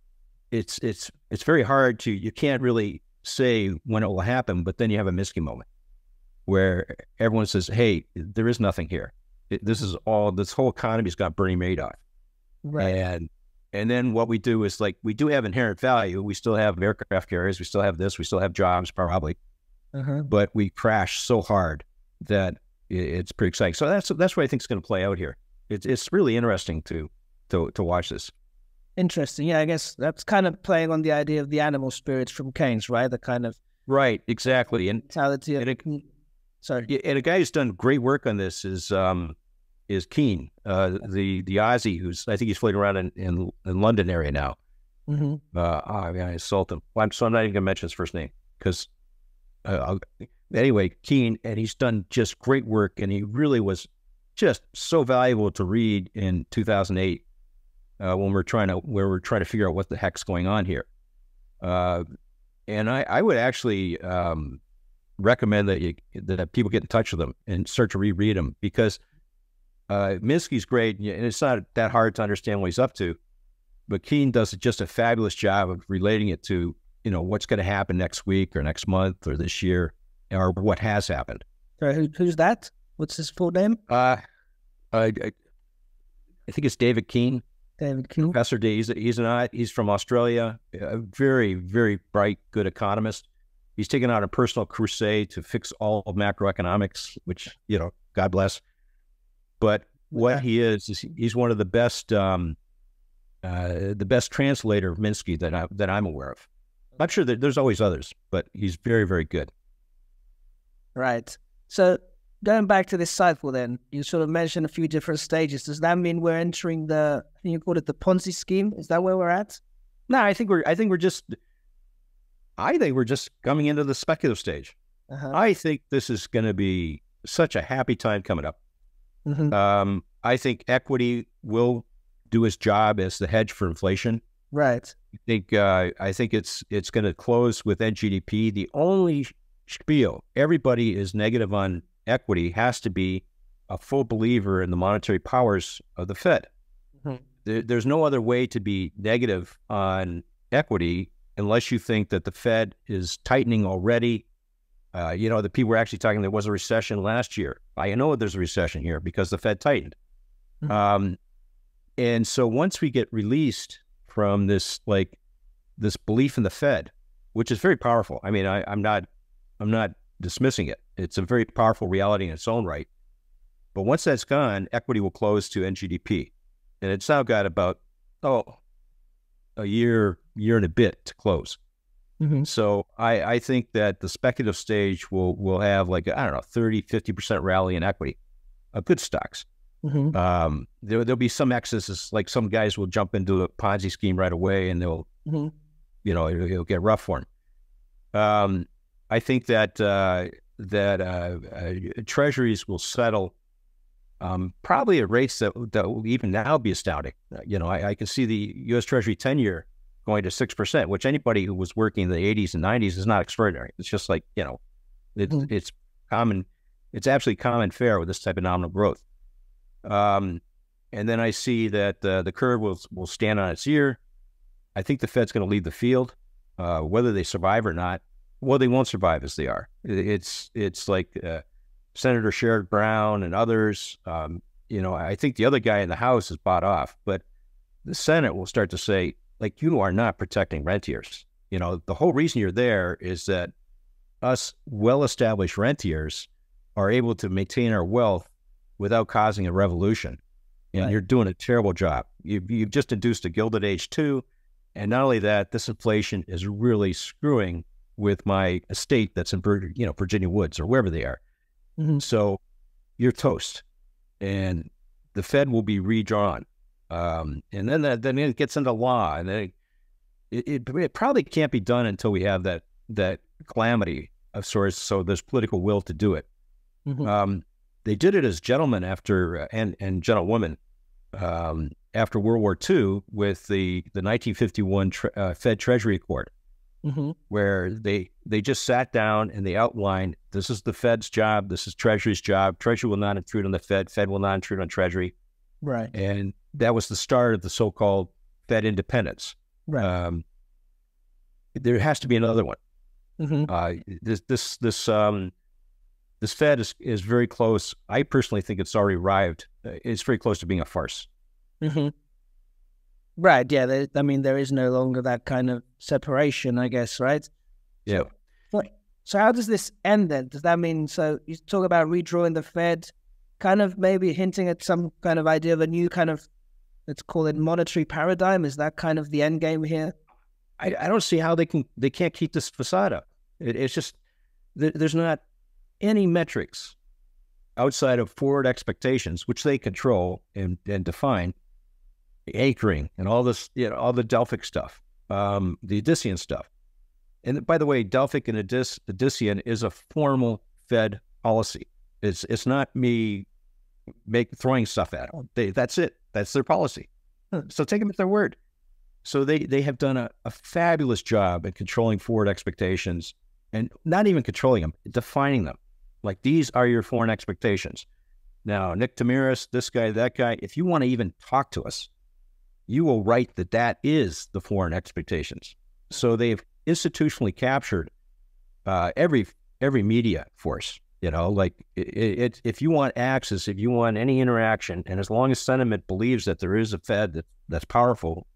[SPEAKER 1] it's very hard you can't really say when it will happen, but then you have a Minsky moment where everyone says, hey, there is nothing here. This whole economy's got Bernie Madoff. Right. And then what we do is, like, we do have inherent value. We still have aircraft carriers. We still have this. We still have jobs, probably. But we crash so hard that it's pretty exciting. So that's what I think is going to play out here. It's really interesting to watch this.
[SPEAKER 3] Interesting. Yeah, I guess that's kind of playing on the idea of the animal spirits from Keynes, right? The kind of
[SPEAKER 1] right, exactly. And
[SPEAKER 3] mentality of,
[SPEAKER 1] and a guy who's done great work on this is Keene, the Aussie, who's, I think he's floating around in London area now. I insult him. So I'm not even going to mention his first name, because anyway, Keene, and he's done just great work, and he really was just so valuable to read in 2008 when we're trying to figure out what the heck's going on here. And I would actually recommend that people get in touch with him and start to reread him, because Minsky's great, and it's not that hard to understand what he's up to, but Keene does just a fabulous job of relating it to, what's going to happen next week or next month or this year, or what has happened.
[SPEAKER 3] Sorry, who's that? What's his full name?
[SPEAKER 1] I think it's David Keene.
[SPEAKER 3] David Keene.
[SPEAKER 1] Professor D. He's from Australia, a very, very bright, good economist. He's taken out a personal crusade to fix all of macroeconomics, which, God bless. But what he is he's one of the best translator of Minsky that I'm aware of. I'm sure that there's always others, but he's very, very good.
[SPEAKER 3] Right. So going back to this cycle, then you sort of mentioned a few different stages. Does that mean we're entering I think you called it the Ponzi scheme? Is that where we're at?
[SPEAKER 1] No, I think we're just coming into the speculative stage. I think this is going to be such a happy time coming up. I think equity will do its job as the hedge for inflation.
[SPEAKER 3] Right.
[SPEAKER 1] I think it's going to close with NGDP. The only spiel everybody is negative on equity has to be a full believer in the monetary powers of the Fed. There's no other way to be negative on equity unless you think that the Fed is tightening already. The people were actually talking there was a recession last year. I know there's a recession here because the Fed tightened. And so once we get released from this belief in the Fed, which is very powerful. I mean, I'm not dismissing it. It's a very powerful reality in its own right. But once that's gone, equity will close to NGDP. And it's now got about, a year and a bit to close. So I think that the speculative stage will have 30, 50% rally in equity of good stocks. There'll be some excesses, like some guys will jump into a Ponzi scheme right away and they'll, it'll get rough for them. I think that treasuries will settle probably at rates that will even now be astounding. I can see the U.S. Treasury 10-year going to 6%, which anybody who was working in the 80s and 90s is not extraordinary. It's just it's common. It's absolutely common fare with this type of nominal growth. And then I see that the curve will stand on its ear. I think the Fed's going to lead the field, whether they survive or not. Well, they won't survive as they are. It's like Senator Sherrod Brown and others. I think the other guy in the House is bought off, but the Senate will start to say, you are not protecting rentiers. The whole reason you're there is that us well-established rentiers are able to maintain our wealth without causing a revolution. And you're doing a terrible job. You've just induced a Gilded Age too. And not only that, this inflation is really screwing with my estate that's in Virginia Woods or wherever they are. So you're toast. And the Fed will be redrawn. And then it gets into law. And then it probably can't be done until we have that calamity of sorts, so there's political will to do it. They did it as gentlemen and gentlewomen after World War II with the 1951 Fed Treasury Accord, where they just sat down and they outlined, this is the Fed's job, this is Treasury's job. Treasury will not intrude on the Fed, Fed will not intrude on Treasury.
[SPEAKER 3] Right.
[SPEAKER 1] And that was the start of the so-called Fed independence.
[SPEAKER 3] Right.
[SPEAKER 1] There has to be another one. This Fed is very close. I personally think it's already arrived. It's very close to being a farce.
[SPEAKER 3] Right. Yeah. There is no longer that kind of separation, I guess. Right.
[SPEAKER 1] Yeah.
[SPEAKER 3] So how does this end then? Does that mean, so you talk about redrawing the Fed, kind of maybe hinting at some kind of idea of a new kind of, let's call it monetary paradigm? Is that kind of the end game here?
[SPEAKER 1] I don't see how they can't keep this facade up. It's just, there's not any metrics outside of forward expectations, which they control and define, anchoring and all this, all the Delphic stuff, the Odyssean stuff. And by the way, Delphic and Odyssean is a formal Fed policy. It's not me throwing stuff at them. That's it. That's their policy. So take them at their word. So they have done a fabulous job at controlling forward expectations, and not even controlling them, defining them. Like, these are your foreign expectations. Now, Nick Tamiris, this guy, that guy, if you want to even talk to us, you will write that is the foreign expectations. So they've institutionally captured every media force. If you want access, if you want any interaction, and as long as sentiment believes that there is a Fed that's powerful,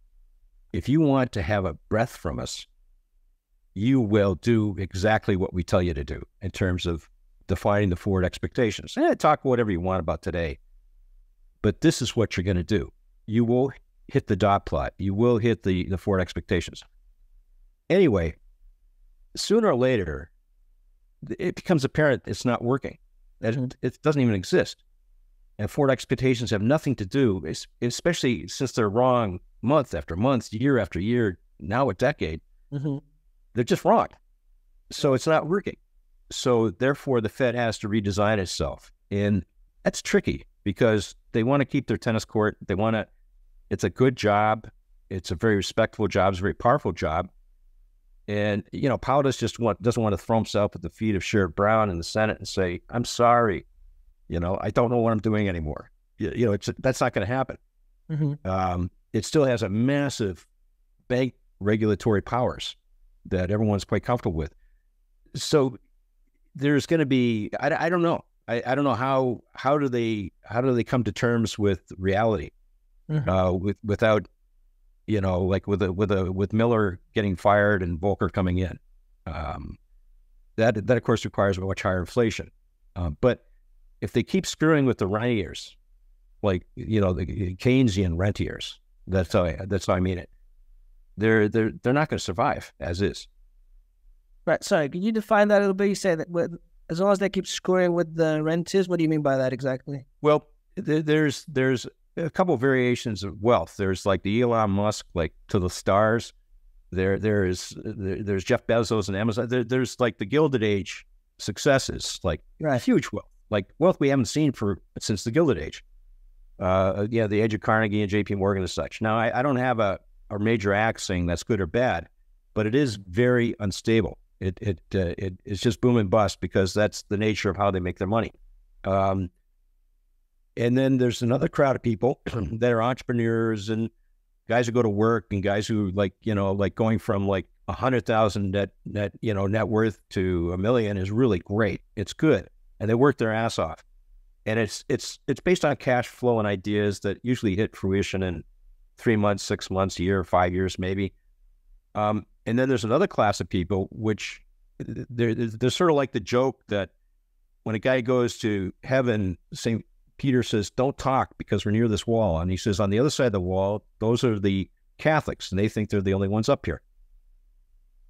[SPEAKER 1] if you want to have a breath from us, you will do exactly what we tell you to do in terms of defining the forward expectations. Talk whatever you want about today, but this is what you're going to do. You will hit the dot plot. You will hit the forward expectations. Anyway, sooner or later, it becomes apparent it's not working. That it doesn't even exist. And forward expectations have nothing to do, especially since they're wrong month after month, year after year, now a decade. They're just wrong. So it's not working. So therefore, the Fed has to redesign itself. And that's tricky because they want to keep their tennis court. They want to, it's a good job. It's a very respectable job. It's a very powerful job. And, you know, Powell doesn't want to throw himself at the feet of Sherrod Brown in the Senate and say, I'm sorry, you know, I don't know what I'm doing anymore. You know, that's not going to happen. It still has a massive bank regulatory powers that everyone's quite comfortable with. So there's going to be, I don't know. I don't know how do they come to terms with reality without, you know, like with Miller getting fired and Volcker coming in. That of course requires a much higher inflation. But if they keep screwing with the rentiers, like, you know, the Keynesian rentiers, that's how I mean it. They're not going to survive as is.
[SPEAKER 3] Right. Sorry, can you define that a little bit? You say that as long as they keep screwing with the rentiers, what do you mean by that exactly?
[SPEAKER 1] Well, there's a couple of variations of wealth. There's like the Elon Musk, like to the stars. There's Jeff Bezos and Amazon. There's like the Gilded Age successes, like huge wealth, like wealth we haven't seen since the Gilded Age. The age of Carnegie and JP Morgan and such. Now, I don't have a major axe saying that's good or bad, but it is very unstable. It's just boom and bust because that's the nature of how they make their money. And then there's another crowd of people that are entrepreneurs and guys who go to work and guys who like going from like 100,000 net worth to $1 million is really great. It's good. And they work their ass off. And it's based on cash flow and ideas that usually hit fruition in 3 months, 6 months, a year, 5 years, maybe. And then there's another class of people, which they're sort of like the joke that when a guy goes to heaven, St. Peter says, don't talk because we're near this wall. And he says, on the other side of the wall, those are the Catholics, and they think they're the only ones up here.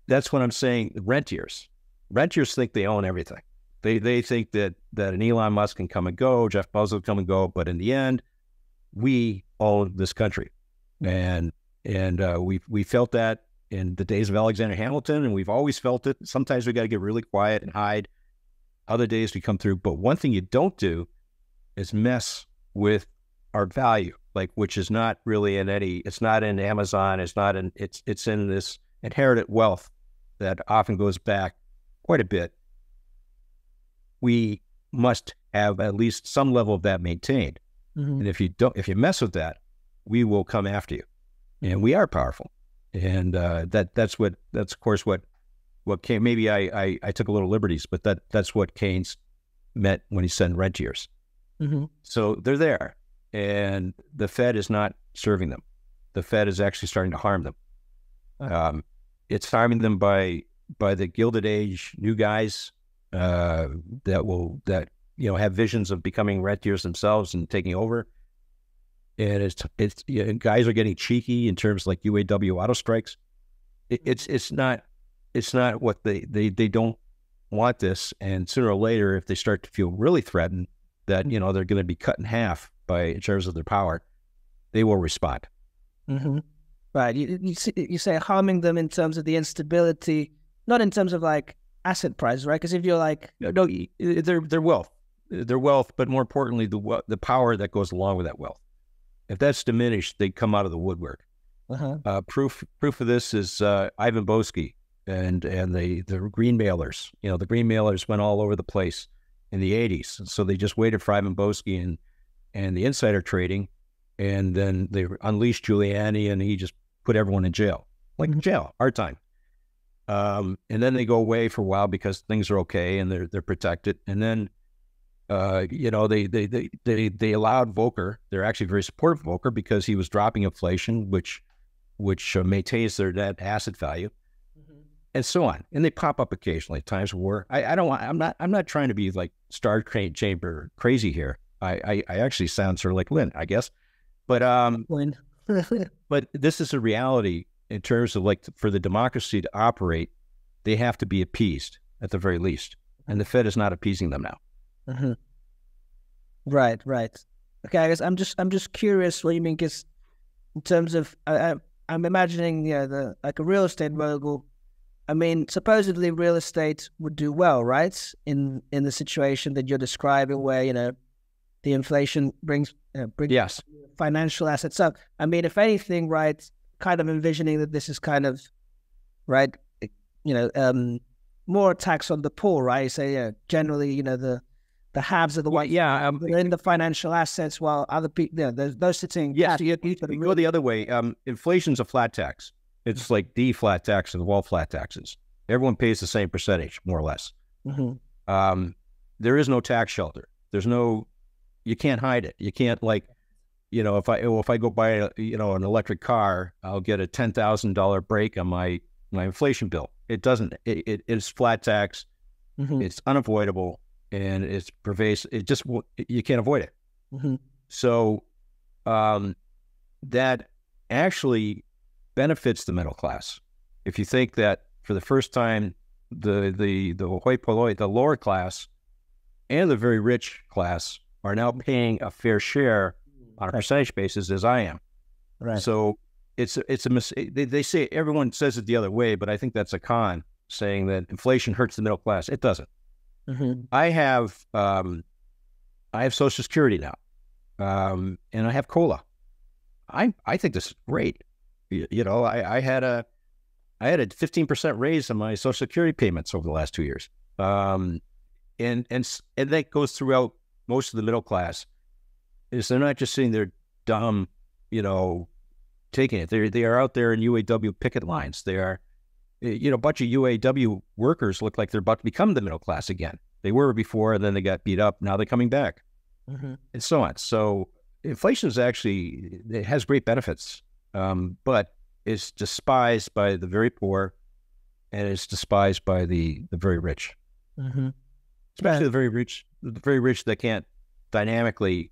[SPEAKER 1] That's what I'm saying. Rentiers think they own everything. They think that an Elon Musk can come and go, Jeff Bezos come and go, but in the end, we own this country. And we felt that in the days of Alexander Hamilton, and we've always felt it. Sometimes we got to get really quiet and hide. Other days we come through. But one thing you don't do is mess with our value, like, which is not really it's not in Amazon. It's in this inherited wealth that often goes back quite a bit. We must have at least some level of that maintained. And if you mess with that, we will come after you. And we are powerful. And that's of course what came. Maybe I took a little liberties, but that's what Keynes meant when he said rentiers. So they're there, and the Fed is not serving them. The Fed is actually starting to harm them. It's harming them by the Gilded Age new guys that have visions of becoming rentiers themselves and taking over. And guys are getting cheeky in terms like UAW auto strikes. It's not what they don't want this. And sooner or later, if they start to feel really threatened that they're going to be cut in half in terms of their power, they will respond.
[SPEAKER 3] Right. You say harming them in terms of the instability, not in terms of like asset prices, right? Because if you're like
[SPEAKER 1] their wealth, but more importantly, the power that goes along with that wealth. If that's diminished, they come out of the woodwork. Proof of this is Ivan Boesky and the green mailers. The green mailers went all over the place in the 80s. So they just waited for Ivan Boesky and the insider trading, and then they unleashed Giuliani, and he just put everyone in jail, jail, hard time. And then they go away for a while because things are okay and they're protected. And then they allowed Volcker. They're actually very supportive of Volcker because he was dropping inflation, which maintains their net asset value, and so on. And they pop up occasionally. Times of war. I'm not trying to be like Star Chamber crazy here. I actually sound sort of like Lynn, I guess. But
[SPEAKER 3] When
[SPEAKER 1] but this is a reality in terms of like for the democracy to operate, they have to be appeased at the very least, and the Fed is not appeasing them now.
[SPEAKER 3] Mm-hmm. Right, right. Okay, I guess I'm just curious what you mean, because in terms of I'm imagining, the like a real estate mogul. I mean, supposedly real estate would do well, right? In the situation that you're describing, where the inflation brings
[SPEAKER 1] Yes.
[SPEAKER 3] financial assets up. I mean, if anything, right, kind of envisioning that this is kind of right, more tax on the poor, right? So generally, the haves are the ones
[SPEAKER 1] Yeah,
[SPEAKER 3] that are in the financial assets, while other people, those sitting.
[SPEAKER 1] yes. You go the other way. Inflation's a flat tax. It's like the flat tax of all flat taxes. Everyone pays the same percentage, more or less.
[SPEAKER 3] Mm-hmm.
[SPEAKER 1] There is no tax shelter. You can't hide it. You can't if I go buy an electric car, I'll get a $10,000 break on my inflation bill. It doesn't. It's flat tax.
[SPEAKER 3] Mm-hmm.
[SPEAKER 1] It's unavoidable, and it's pervasive. You can't avoid it.
[SPEAKER 3] Mm-hmm.
[SPEAKER 1] So that actually benefits the middle class. If you think that for the first time, the hoi polloi, the lower class, and the very rich class are now paying a fair share on a percentage basis, as I am.
[SPEAKER 3] Right.
[SPEAKER 1] So it's a mistake. They say, everyone says it the other way, but I think that's a con, saying that inflation hurts the middle class. It doesn't.
[SPEAKER 3] Mm-hmm. I
[SPEAKER 1] have Social Security now, and I have COLA. I think this is great. I had a 15% raise on my Social Security payments over the last 2 years, and that goes throughout most of the middle class. Is they're not just sitting there dumb, taking it. They are out there in UAW picket lines. They are, a bunch of UAW workers look like they're about to become the middle class again. They were before, and then they got beat up. Now they're coming back,
[SPEAKER 3] mm-hmm.
[SPEAKER 1] and so on. So inflation it has great benefits, but it's despised by the very poor, and it's despised by the very rich,
[SPEAKER 3] mm-hmm.
[SPEAKER 1] especially the very rich that can't dynamically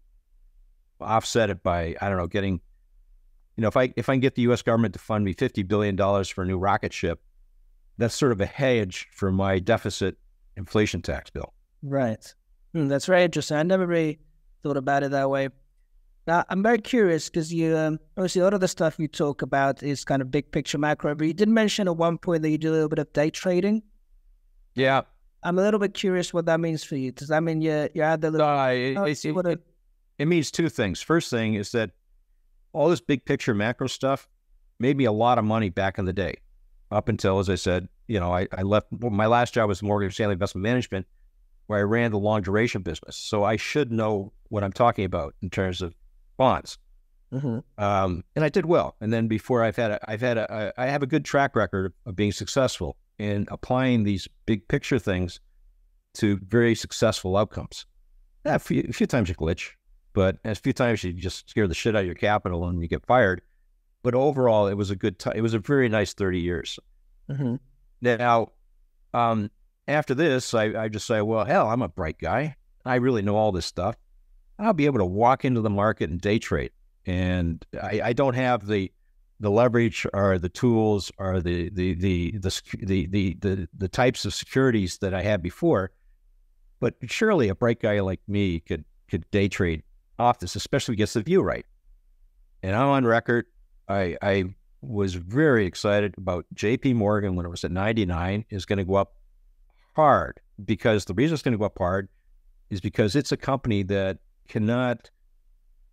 [SPEAKER 1] offset it by, I don't know, getting, if I can get the U.S. government to fund me $50 billion for a new rocket ship, that's sort of a hedge for my deficit inflation tax bill.
[SPEAKER 3] Right. That's very interesting. I never really thought about it that way. Now, I'm very curious because you, obviously a lot of the stuff you talk about is kind of big picture macro, but you did mention at one point that you do a little bit of day trading.
[SPEAKER 1] Yeah.
[SPEAKER 3] I'm a little bit curious what that means for you. Does that mean you're out there?
[SPEAKER 1] It means two things. First thing is that all this big picture macro stuff made me a lot of money back in the day, up until, as I said, I left. My last job was Morgan Stanley Investment Management, where I ran the long duration business. So I should know what I'm talking about in terms of bonds.
[SPEAKER 3] Mm-hmm.
[SPEAKER 1] And I did well. And then before I have a good track record of being successful in applying these big picture things to very successful outcomes. A few times you glitch, but a few times you just scare the shit out of your capital and you get fired. But overall, it was a good time. It was a very nice 30 years.
[SPEAKER 3] Mm-hmm.
[SPEAKER 1] Now, after this, I just say, well, hell, I'm a bright guy. I really know all this stuff. I'll be able to walk into the market and day trade. And I don't have the leverage or the tools or the types of securities that I had before. But surely a bright guy like me could day trade off this, especially if he gets the view right. And I'm on record. I was very excited about JP Morgan when it was at 99 is going to go up hard, because the reason it's going to go up hard is because it's a company that cannot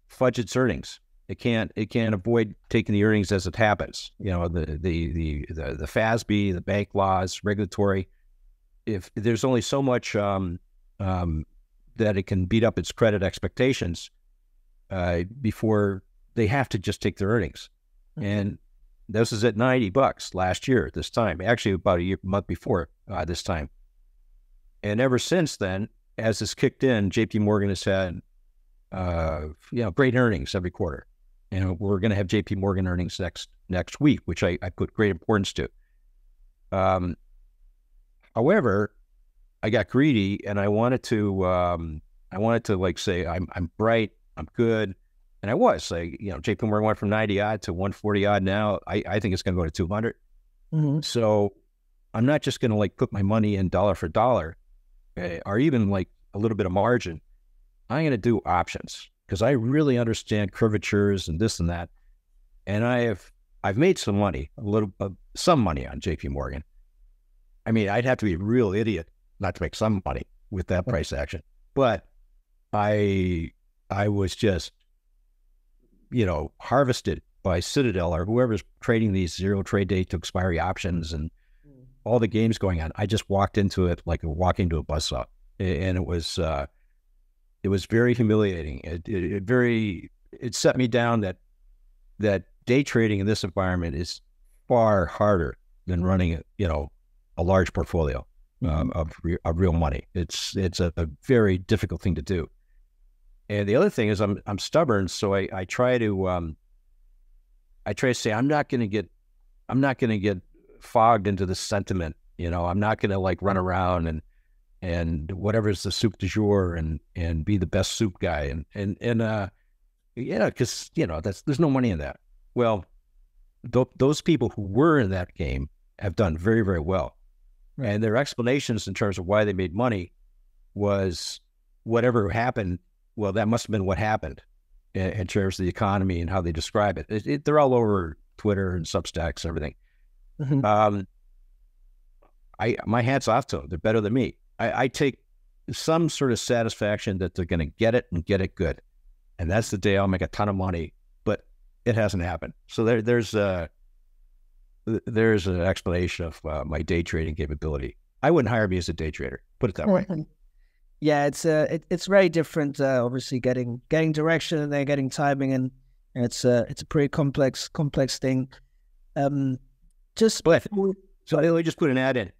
[SPEAKER 1] fudge its earnings. It can't avoid taking the earnings as it happens. The FASB, the bank laws, regulatory. If there's only so much that it can beat up its credit expectations before they have to just take their earnings. Mm-hmm. And this is at $90 last year at this time, actually about a month before this time. And ever since then, as this kicked in, JP Morgan has had great earnings every quarter. And we're going to have JP Morgan earnings next week, which I put great importance to. However, I got greedy and I wanted to I wanted to like say I'm bright, I'm good, and I was like, JP Morgan went from 90 odd to 140 odd now. I think it's going to go to 200. So I'm not just going to like put my money in dollar for dollar, or even like a little bit of margin. I'm going to do options because I really understand curvatures and this and that, and I've made some money, some money on JP Morgan. I mean, I'd have to be a real idiot not to make some money with that price action. But I was just, harvested by Citadel or whoever's trading these zero trade date to expiry options and all the games going on. I just walked into it like walking to a buzzsaw, and it was very humiliating. It set me down that day trading in this environment is far harder than running a large portfolio of real money. It's a very difficult thing to do. And the other thing is I'm stubborn, so I try to say I'm not going to get fogged into the sentiment. I'm not going to like run around and whatever's the soup du jour and be the best soup guy because there's no money in that. Well, those people who were in that game have done very, very well. And their explanations in terms of why they made money was whatever happened. Well, that must have been what happened in terms of the economy and how they describe it. They're all over Twitter and Substacks and everything. My hat's off to them. They're better than me. I take some sort of satisfaction that they're going to get it and get it good. And that's the day I'll make a ton of money, but it hasn't happened. So there's an explanation of my day trading capability. I wouldn't hire me as a day trader. Put it that way.
[SPEAKER 3] Yeah, it's very different. Obviously, getting direction and then getting timing, and it's a pretty complex thing. So let
[SPEAKER 1] me just put an ad in.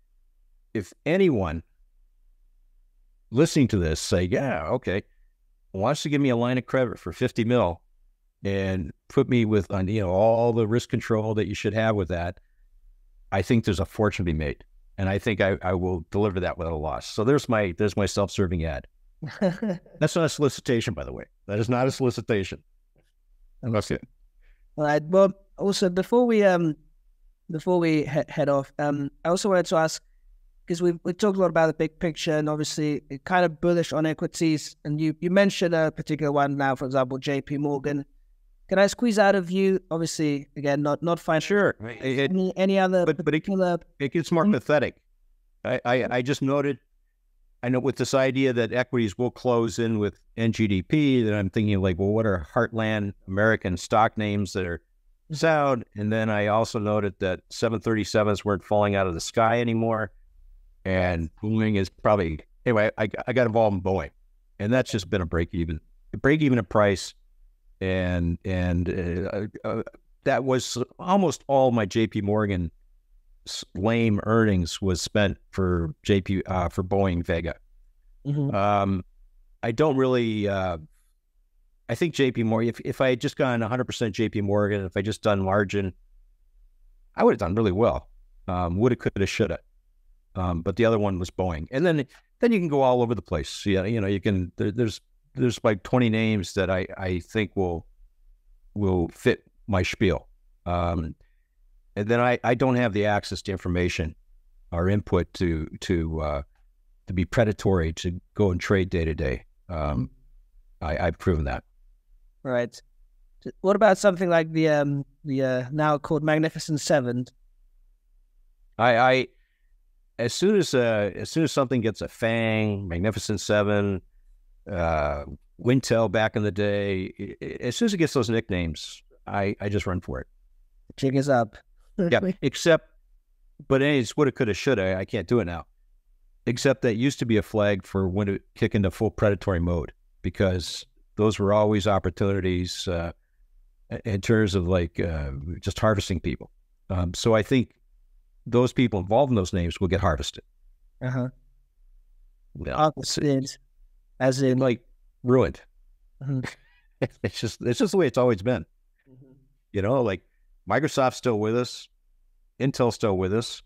[SPEAKER 1] If anyone listening to this say, yeah, okay, wants to give me a line of credit for 50 mil and put me with all the risk control that you should have with that, I think there's a fortune to be made. And I think I will deliver that without a loss. So there's my self-serving ad. That's not a solicitation, by the way. That is not a solicitation. That's it.
[SPEAKER 3] All right. Well, also before we head off, I also wanted to ask, because we talked a lot about the big picture and obviously kind of bullish on equities, and you mentioned a particular one now, for example, JP Morgan. Can I squeeze out of you? Obviously, again, not fine.
[SPEAKER 1] Sure.
[SPEAKER 3] Any other particular?
[SPEAKER 1] It gets more pathetic. I just noted. I know with this idea that equities will close in with NGDP, that I'm thinking like, well, what are heartland American stock names that are sound? And then I also noted that 737s weren't falling out of the sky anymore, and Boeing is probably anyway. I got involved in Boeing, and that's just been a break even at price. And that was almost all my JP Morgan lame earnings was spent for Boeing Vega. I don't really. I think JP Morgan. If I had just gone 100% JP Morgan, if I just done margin, I would have done really well. Woulda, coulda, shoulda. But the other one was Boeing, and then you can go all over the place. Yeah, you can. There's like 20 names that I think will fit my spiel. And then I don't have the access to information or input to be predatory to go and trade day to day. I've proven that.
[SPEAKER 3] Right. What about something like the now called Magnificent Seven?
[SPEAKER 1] As soon as something gets a FANG, Magnificent Seven, Wintel back in the day, as soon as it gets those nicknames, I just run for it.
[SPEAKER 3] The jig is up.
[SPEAKER 1] Yeah, but anyways, woulda, coulda, shoulda, I can't do it now. Except that used to be a flag for when to kick into full predatory mode, because those were always opportunities in terms of like just harvesting people. So I think those people involved in those names will get harvested.
[SPEAKER 3] Yeah,
[SPEAKER 1] as in like ruined. It's just the way it's always been. Like Microsoft's still with us, Intel's still with us,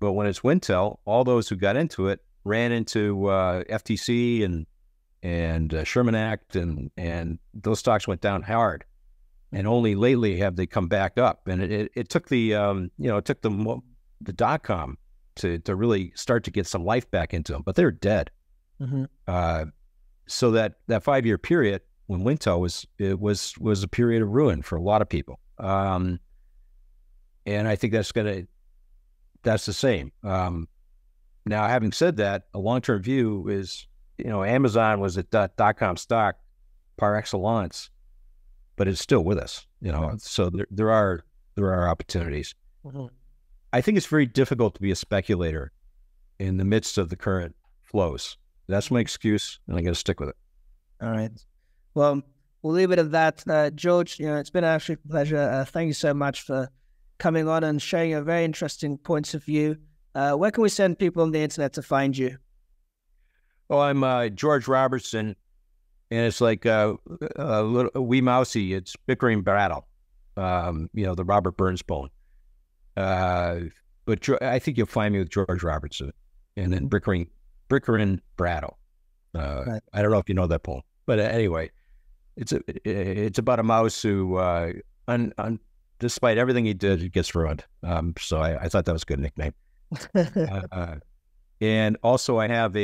[SPEAKER 1] but when it's Wintel, all those who got into it ran into FTC and Sherman Act, and those stocks went down hard. And only lately have they come back up. And it took the .com to really start to get some life back into them, but they're dead. So that 5-year period when Wintel was a period of ruin for a lot of people. And I think that's the same. Now, having said that, a long-term view is, Amazon was a .com stock par excellence, but it's still with us, So there are opportunities. I think it's very difficult to be a speculator in the midst of the current flows. That's my excuse, and I'm going to stick with it.
[SPEAKER 3] All right. Well, we'll leave it at that. George, it's been an absolute pleasure. Thank you so much for coming on and sharing your very interesting points of view. Where can we send people on the internet to find you?
[SPEAKER 1] Oh, I'm George Robertson, and it's like a little wee mousy. It's bickering brattle, the Robert Burns poem. But I think you'll find me with George Robertson, and then bickering brattle. Right. I don't know if you know that poem, but anyway, it's about a mouse who, despite everything he did, it gets ruined. So I thought that was a good nickname. And also I have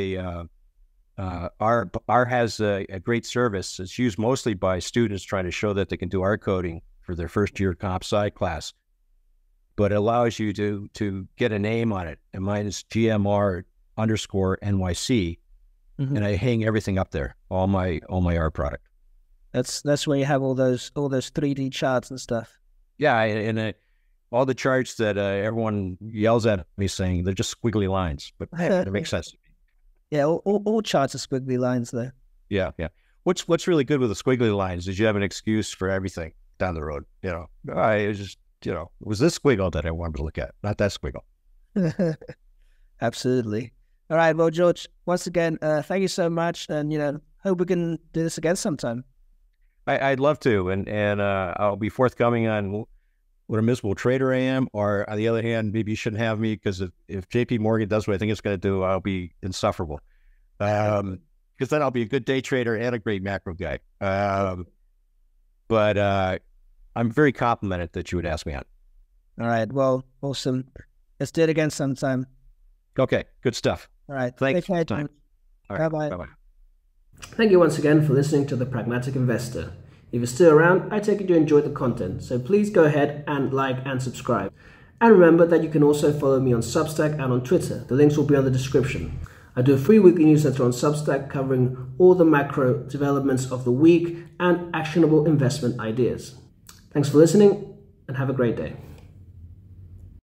[SPEAKER 1] R has a great service. It's used mostly by students trying to show that they can do art coding for their first year comp sci class, but it allows you to get a name on it. And mine is GMR_NYC. And I hang everything up there, all my art product.
[SPEAKER 3] That's where you have all those 3D charts and stuff.
[SPEAKER 1] Yeah, and all the charts that everyone yells at me saying they're just squiggly lines, but it makes sense.
[SPEAKER 3] Yeah, all charts are squiggly lines, though.
[SPEAKER 1] Yeah. What's really good with the squiggly lines is you have an excuse for everything down the road. I just it was this squiggle that I wanted to look at, not that squiggle.
[SPEAKER 3] Absolutely. All right. Well, George, once again, thank you so much, and hope we can do this again sometime.
[SPEAKER 1] I'd love to, and I'll be forthcoming on what a miserable trader I am, or on the other hand, maybe you shouldn't have me, because if JP Morgan does what I think it's going to do, I'll be insufferable. Because then I'll be a good day trader and a great macro guy. But I'm very complimented that you would ask me on.
[SPEAKER 3] All right. Well, awesome. Let's do it again sometime.
[SPEAKER 1] Okay. Good stuff.
[SPEAKER 3] All right.
[SPEAKER 1] Thanks for the time.
[SPEAKER 3] All right. Bye-bye.
[SPEAKER 2] Bye-bye. Thank you once again for listening to The Pragmatic Investor. If you're still around, I take it you enjoyed the content, so please go ahead and like and subscribe. And remember that you can also follow me on Substack and on Twitter. The links will be on the description. I do a free weekly newsletter on Substack covering all the macro developments of the week and actionable investment ideas. Thanks for listening, and have a great day.